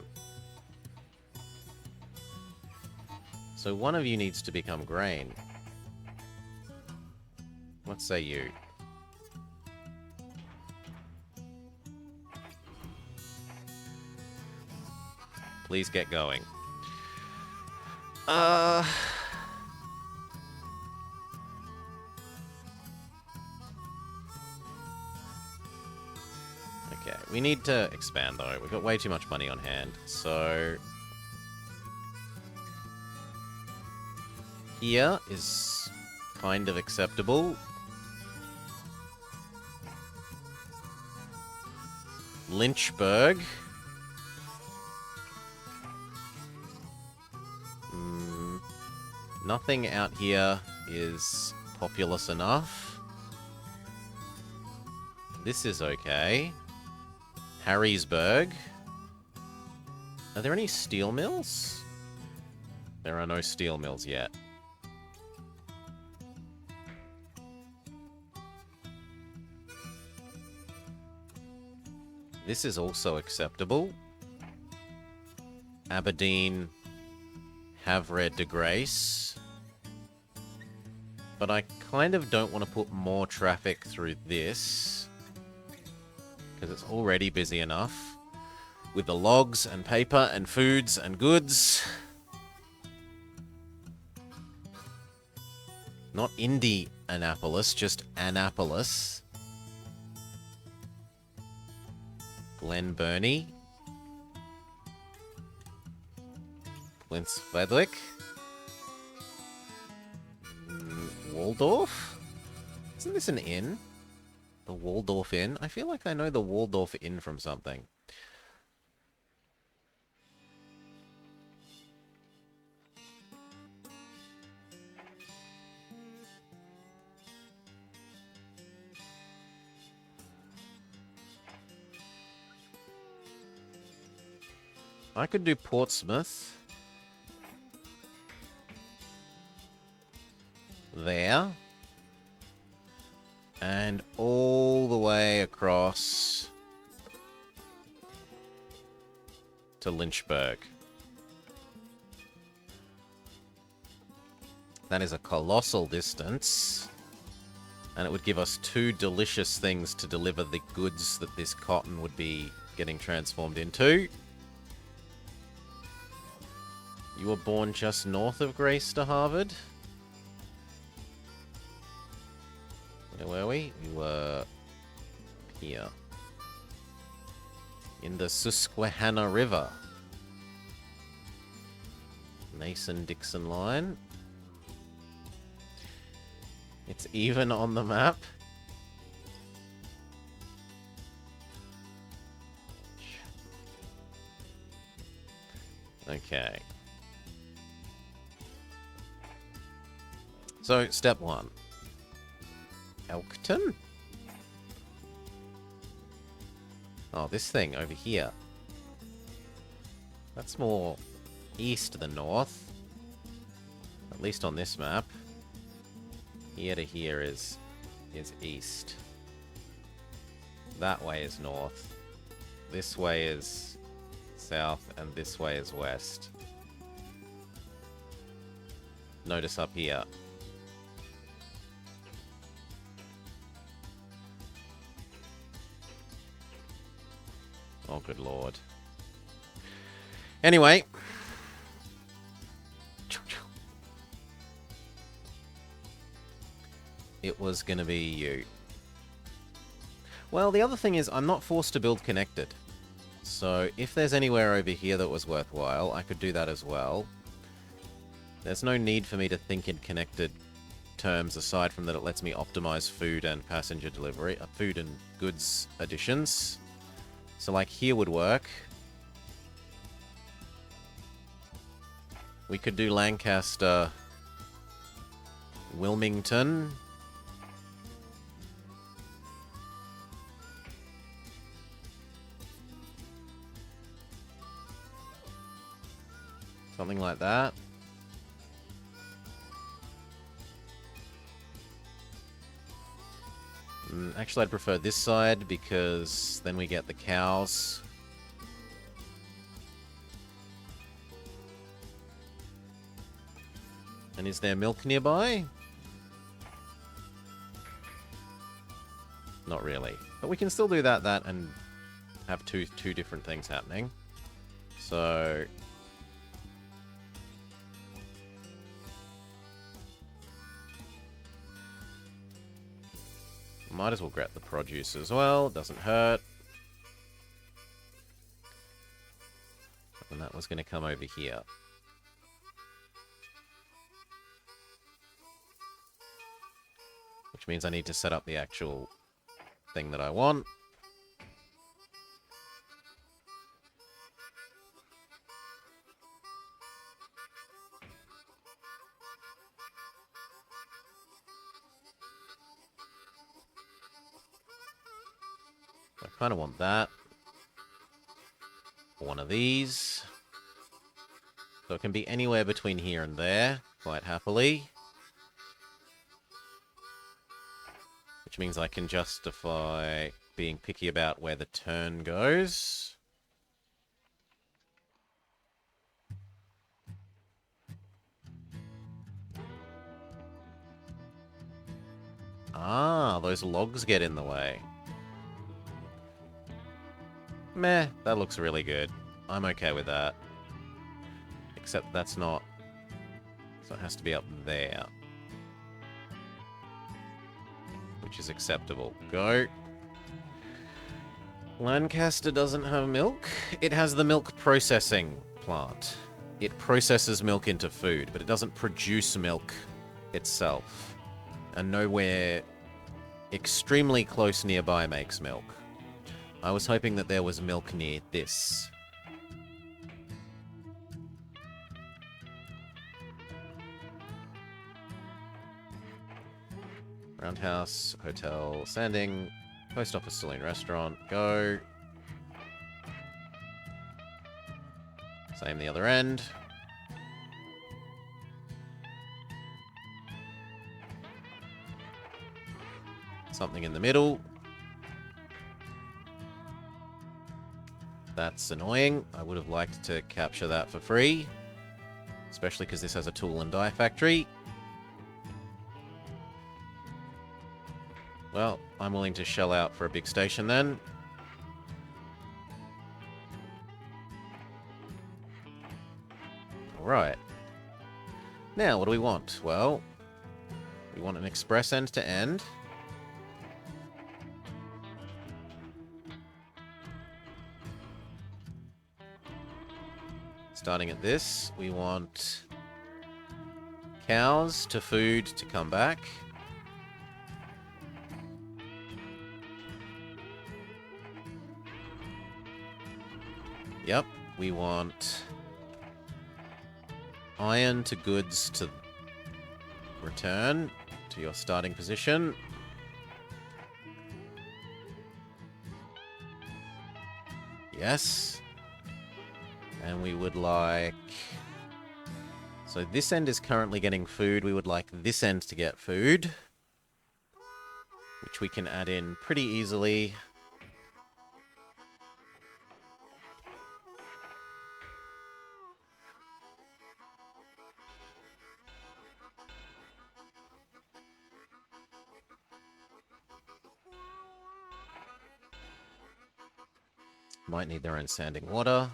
So one of you needs to become grain. What say you? Please get going. Okay, we need to expand though. We've got way too much money on hand, so here is kind of acceptable. Lynchburg. Nothing out here is populous enough. This is okay. Harrisburg. Are there any steel mills? There are no steel mills yet. This is also acceptable. Aberdeen, Havre de Grace. But I kind of don't want to put more traffic through this, because it's already busy enough with the logs and paper and foods and goods. Not Indianapolis, just Annapolis. Glen Burnie. Prince Frederick. Waldorf. Isn't this an inn? The Waldorf Inn? I feel like I know the Waldorf Inn from something. I could do Portsmouth. There. And all the way across to Lynchburg. That is a colossal distance. And it would give us 2 delicious things to deliver the goods that this cotton would be getting transformed into. You were born just north of Grace to Harvard? Where were we? We were here. In the Susquehanna River. Mason-Dixon line. It's even on the map. Okay. So, step 1. Elkton? Oh, this thing over here. That's more east than north. At least on this map. Here to here is east. That way is north. This way is south, and this way is west. Notice up here. Oh, good lord. Anyway. It was gonna be you. Well, the other thing is, I'm not forced to build connected. So, if there's anywhere over here that was worthwhile, I could do that as well. There's no need for me to think in connected terms, aside from that it lets me optimize food and passenger delivery, food and goods additions. So, like, here would work. We could do Lancaster, Wilmington. Something like that. Actually, I'd prefer this side because then we get the cows. And is there milk nearby? Not really. But we can still do that, and have two different things happening. So... might as well grab the produce as well. Doesn't hurt. And that was going to come over here. Which means I need to set up the actual thing that I want. I kind of want that. One of these. So it can be anywhere between here and there, quite happily. Which means I can justify being picky about where the turn goes. Ah, those logs get in the way. Meh, that looks really good. I'm okay with that. Except that's not... so it has to be up there. Which is acceptable. Go. Lancaster doesn't have milk. It has the milk processing plant. It processes milk into food, but it doesn't produce milk itself. And nowhere extremely close nearby makes milk. I was hoping that there was milk near this. Roundhouse, hotel, sanding, post office, saloon, restaurant, go. Same the other end. Something in the middle. That's annoying. I would have liked to capture that for free. Especially because this has a tool and die factory. Well, I'm willing to shell out for a big station then. Alright. Now, what do we want? Well, we want an express end-to-end. Starting at this, we want cows to food to come back. Yep, we want iron to goods to return to your starting position. Yes. And we would like... So this end is currently getting food. We would like this end to get food, which we can add in pretty easily. Might need their own standing water.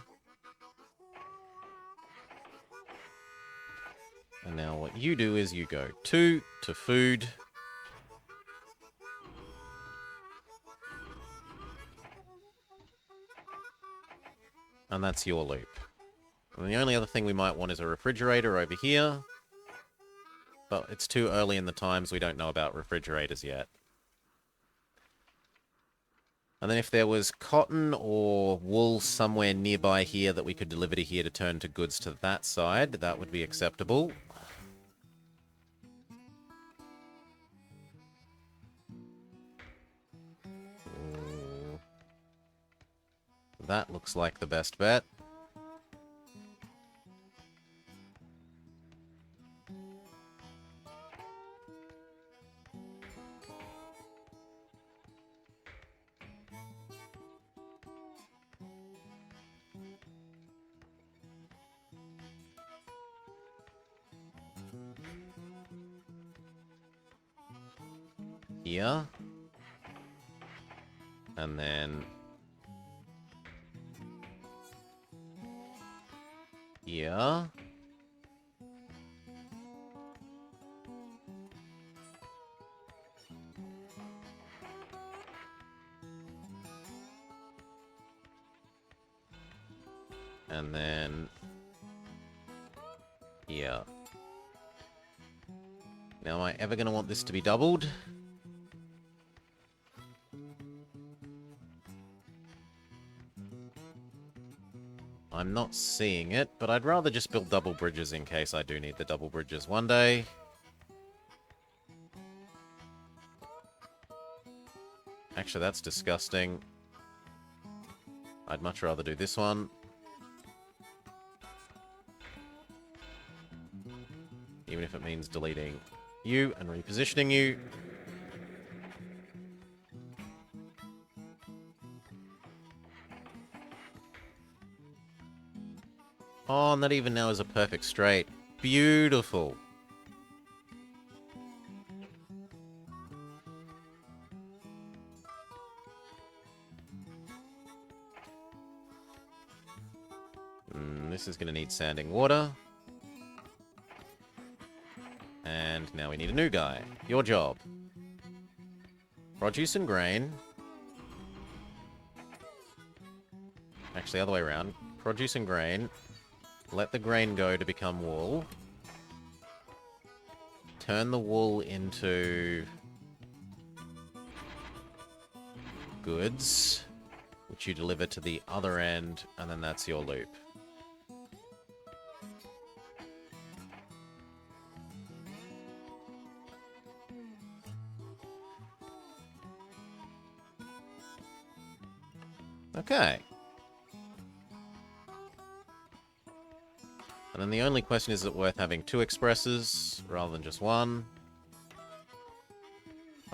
And now what you do is you go 2 to food. And that's your loop. And the only other thing we might want is a refrigerator over here. But it's too early in the times, we don't know about refrigerators yet. And then if there was cotton or wool somewhere nearby here that we could deliver to here to turn to goods to that side, that would be acceptable. That looks like the best bet. Here. And then... here. And then... here. Now, am I ever going to want this to be doubled? I'm not seeing it, but I'd rather just build double bridges in case I do need the double bridges one day. Actually, that's disgusting. I'd much rather do this one. Even if it means deleting you and repositioning you. Oh, and that even now is a perfect straight. Beautiful. This is going to need sanding water. And now we need a new guy. Your job. Produce and grain. Actually, other way around. Produce and grain. Let the grain go to become wool. Turn the wool into goods, which you deliver to the other end, and then that's your loop. Okay. And then the only question is it worth having 2 expresses rather than just 1?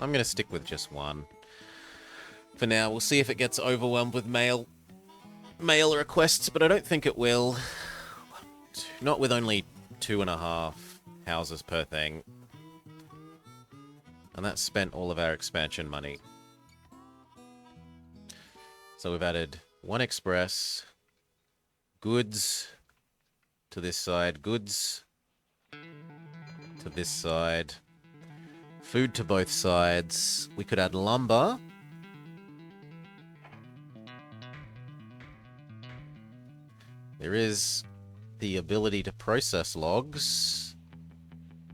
I'm going to stick with just 1. For now, we'll see if it gets overwhelmed with mail requests, but I don't think it will. Not with only 2.5 houses per thing. And that spent all of our expansion money. So we've added 1 express, goods to this side, goods to this side, food to both sides. We could add lumber. There is the ability to process logs,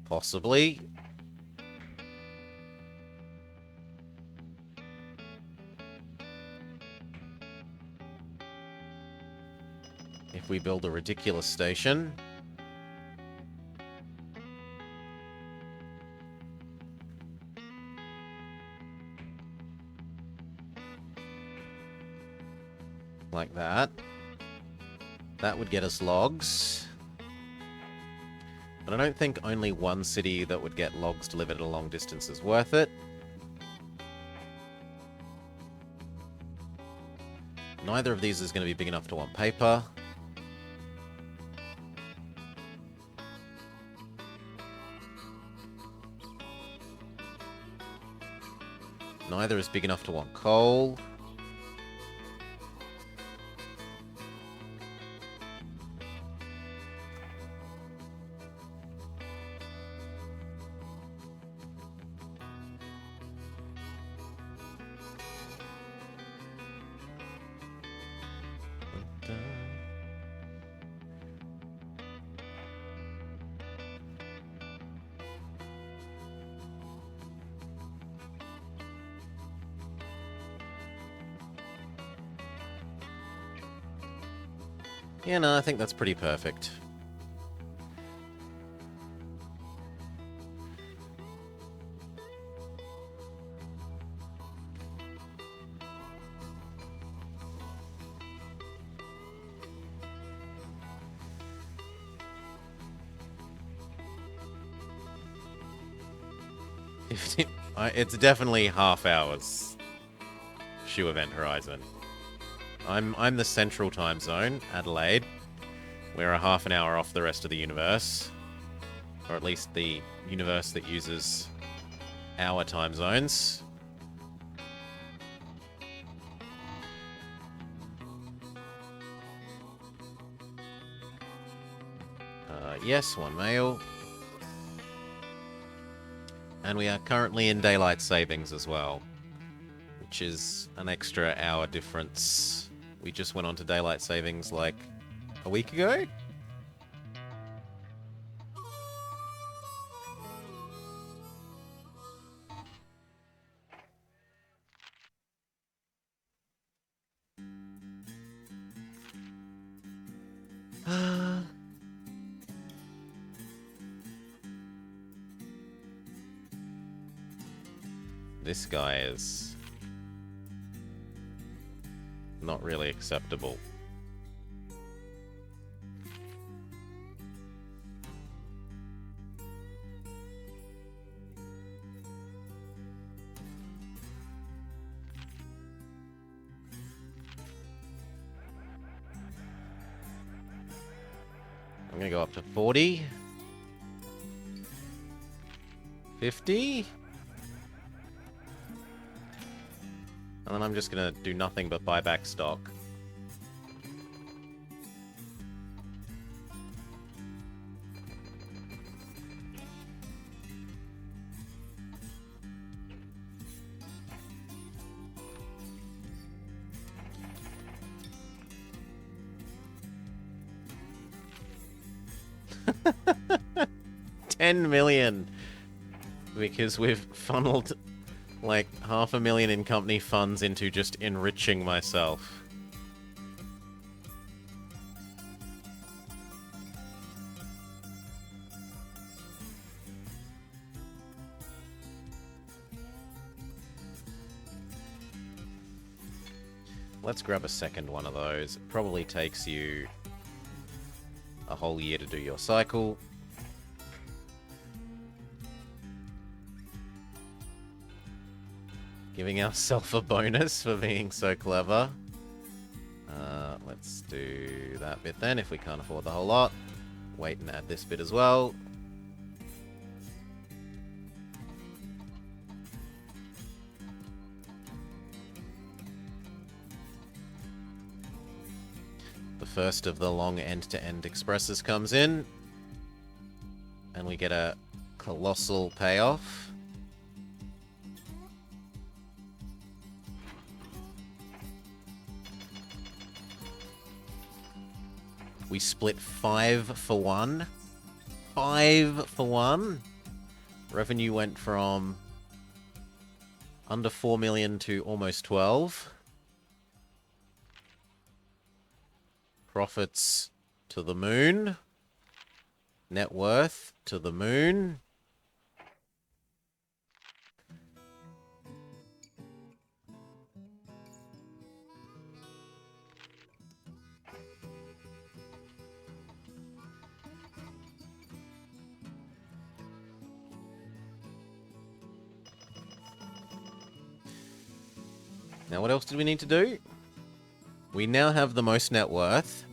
possibly. If we build a ridiculous station. Like that. That would get us logs. But I don't think only one city that would get logs delivered at a long distance is worth it. Neither of these is going to be big enough to want paper. Neither is big enough to want coal. Yeah, no, I think that's pretty perfect. It's definitely half hours. Choo Event Horizon. I'm the central time zone, Adelaide. We're a half an hour off the rest of the universe. Or at least the universe that uses our time zones. Yes, 1 mail. And we are currently in daylight savings as well, which is an extra hour difference. We just went on to daylight savings like a week ago. This guy is not really acceptable. I'm gonna go up to 40. 50. And then I'm just gonna do nothing but buy back stock. $10 million. Because we've funneled like, 500,000 in company funds into just enriching myself. Let's grab a second one of those. It probably takes you a whole year to do your cycle. Giving ourselves a bonus for being so clever. Let's do that bit then, if we can't afford the whole lot. Wait and add this bit as well. The first of the long end-to-end expresses comes in. And we get a colossal payoff. We split 5 for 1. 5 for 1. Revenue went from under 4 million to almost 12. Profits to the moon. Net worth to the moon. Now, what else did we need to do? We now have the most net worth.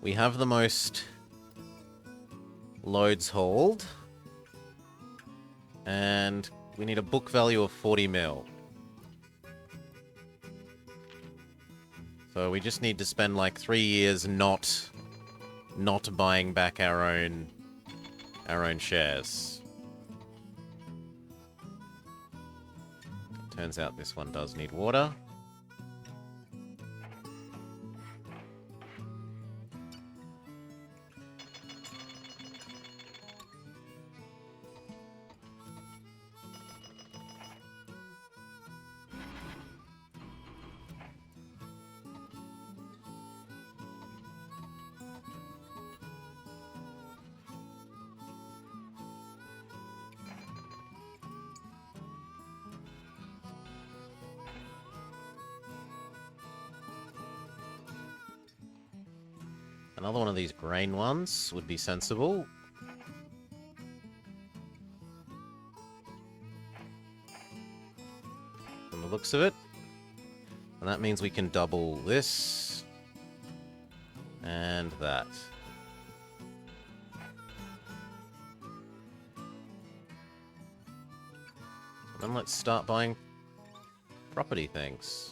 We have the most loads hauled. And we need a book value of 40 mil. So we just need to spend like 3 years not buying back our own shares. Turns out this one does need water. Another one of these grain ones would be sensible. From the looks of it. And that means we can double this. And that. And then let's start buying property things.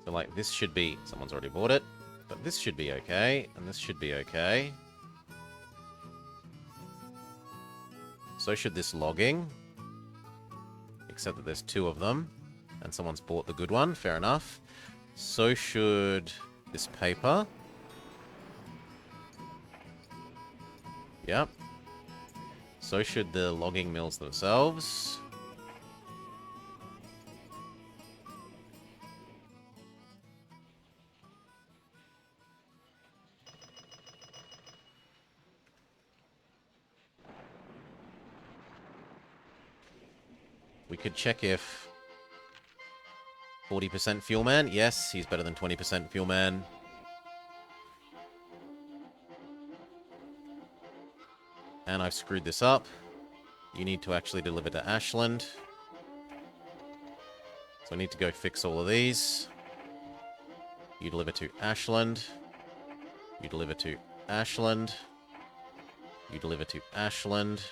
So, like, this should be... Someone's already bought it. But this should be okay. And this should be okay. So should this logging. Except that there's 2 of them. And someone's bought the good one. Fair enough. So should this paper. Yep. So should the logging mills themselves. We could check if 40% fuel man. Yes, he's better than 20% fuel man. And I've screwed this up. You need to actually deliver to Ashland. So I need to go fix all of these. You deliver to Ashland. You deliver to Ashland. You deliver to Ashland.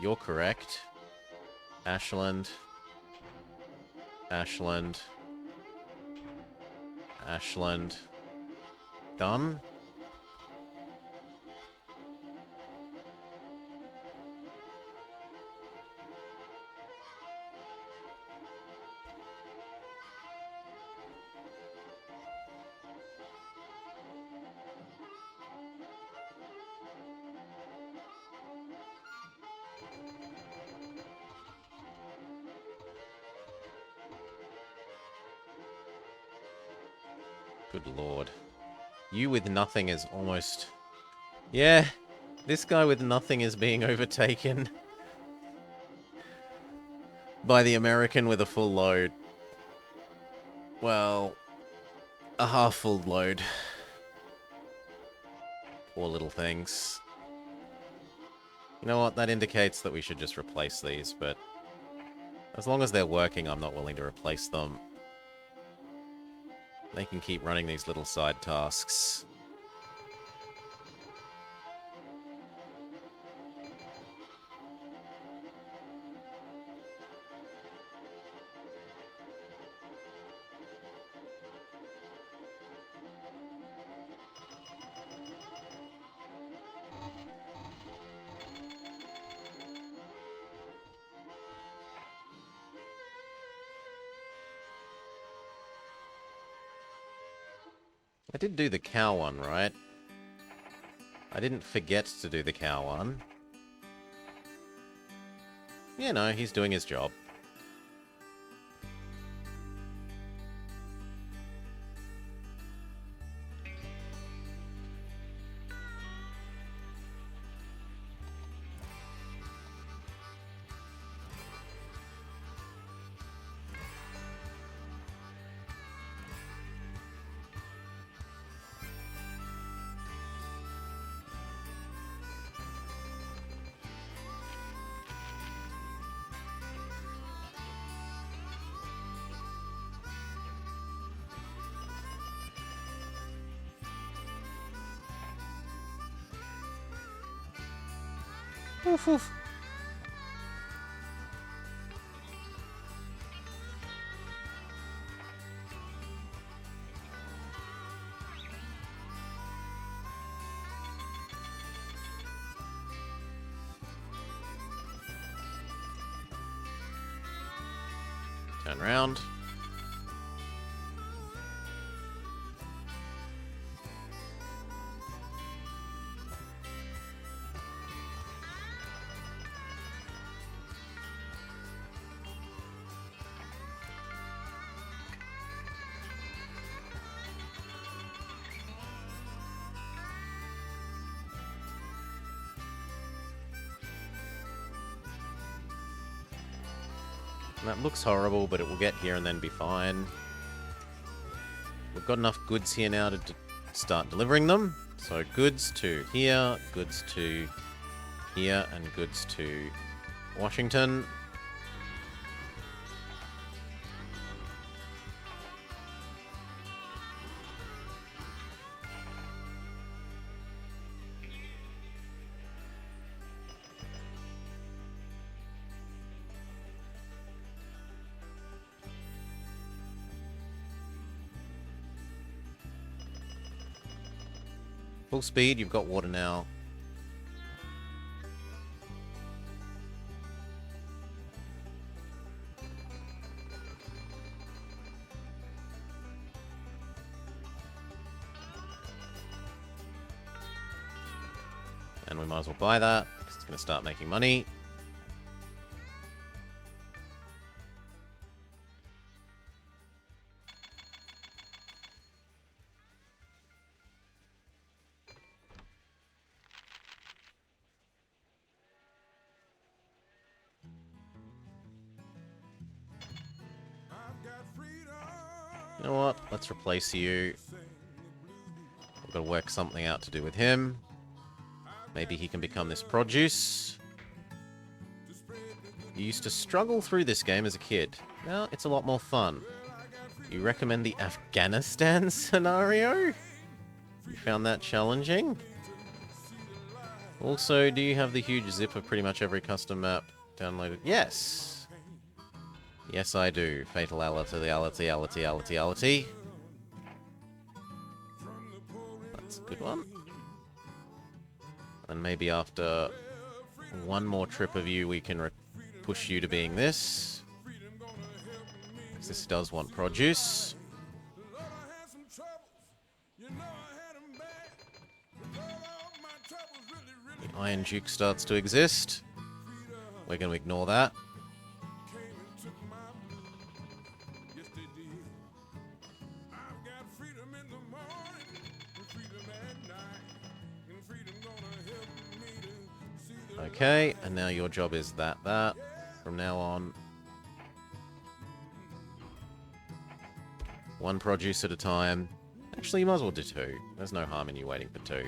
You're correct. Ashland. Ashland. Ashland. Done. Good lord. You with nothing is almost... Yeah, this guy with nothing is being overtaken by the American with a full load. Well, a half full load. Poor little things. You know what? That indicates that we should just replace these, but as long as they're working, I'm not willing to replace them. They can keep running these little side tasks. I did do the cow one, right? I didn't forget to do the cow one. Yeah, no, he's doing his job. Oof, oof. Turn around. And that looks horrible, but it will get here and then be fine. We've got enough goods here now to start delivering them. So goods to here, goods to here, and goods to Washington. Full speed, you've got water now. And we might as well buy that, because it's going to start making money. You know what? Let's replace you. We've got to work something out to do with him. Maybe he can become this produce. You used to struggle through this game as a kid. Now it's a lot more fun. You recommend the Afghanistan scenario? You found that challenging? Also, do you have the huge zip of pretty much every custom map downloaded? Yes! Yes, I do. Fatality. That's a good one. And maybe after one more trip of you, we can push you to being this. Because this does want produce. The Iron Duke starts to exist. We're going to ignore that. Okay, and now your job is that. From now on. One produce at a time. Actually, you might as well do 2. There's no harm in you waiting for 2.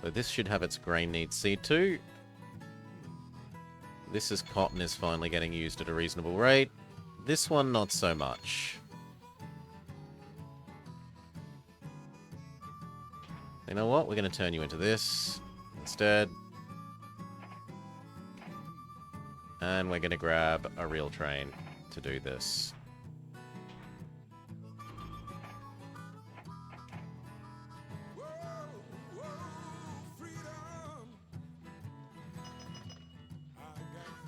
So this should have its grain needs seed too. This is cotton is finally getting used at a reasonable rate. This one, not so much. You know what? We're going to turn you into this instead. And we're going to grab a real train to do this.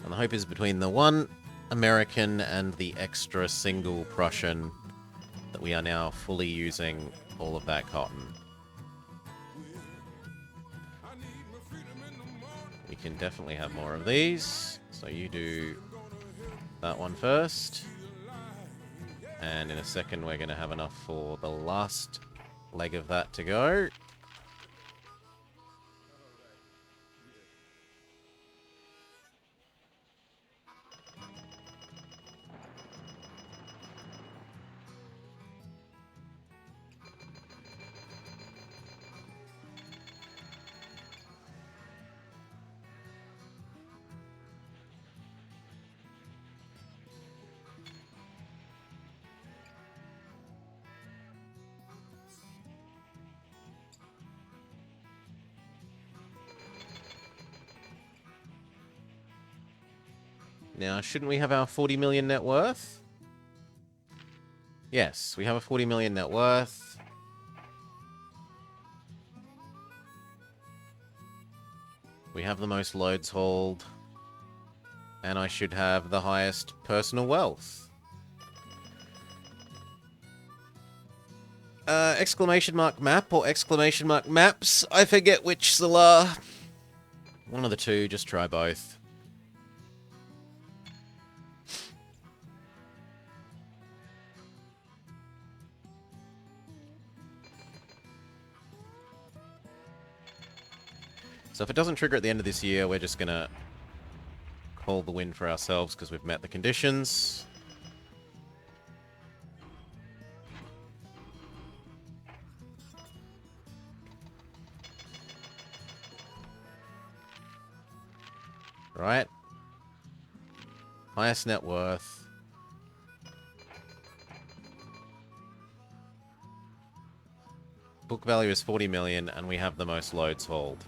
And the hope is between the one American and the extra single Prussian that we are now fully using all of that cotton. We can definitely have more of these. So you do that one first. And in a second we're going to have enough for the last leg of that to go. Now, shouldn't we have our 40 million net worth? Yes, we have a 40 million net worth. We have the most loads hauled. And I should have the highest personal wealth. Exclamation mark map or exclamation mark maps? I forget which they are. One of the two, just try both. So if it doesn't trigger at the end of this year, we're just going to call the win for ourselves because we've met the conditions. Right. Highest net worth. Book value is 40 million and we have the most loads hauled.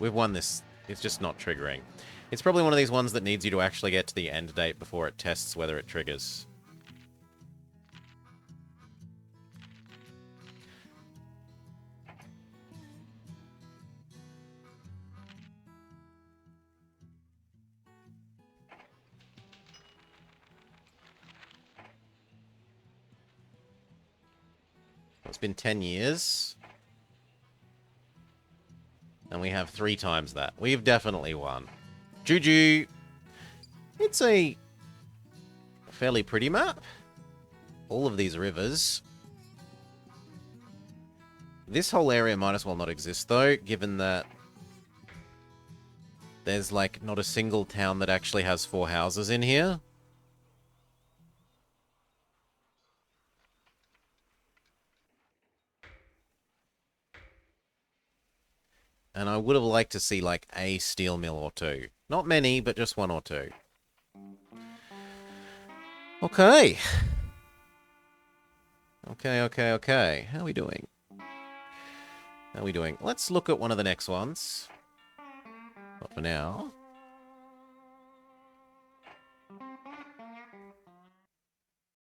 We've won this. It's just not triggering. It's probably one of these ones that needs you to actually get to the end date before it tests whether it triggers. It's been 10 years. And we have 3 times that. We've definitely won. Juju. It's a fairly pretty map. All of these rivers. This whole area might as well not exist, though, given that there's, like, not a single town that actually has 4 houses in here. And I would have liked to see, like, a steel mill or 2. Not many, but just 1 or 2. Okay. Okay. How are we doing? How are we doing? Let's look at one of the next ones. But for now...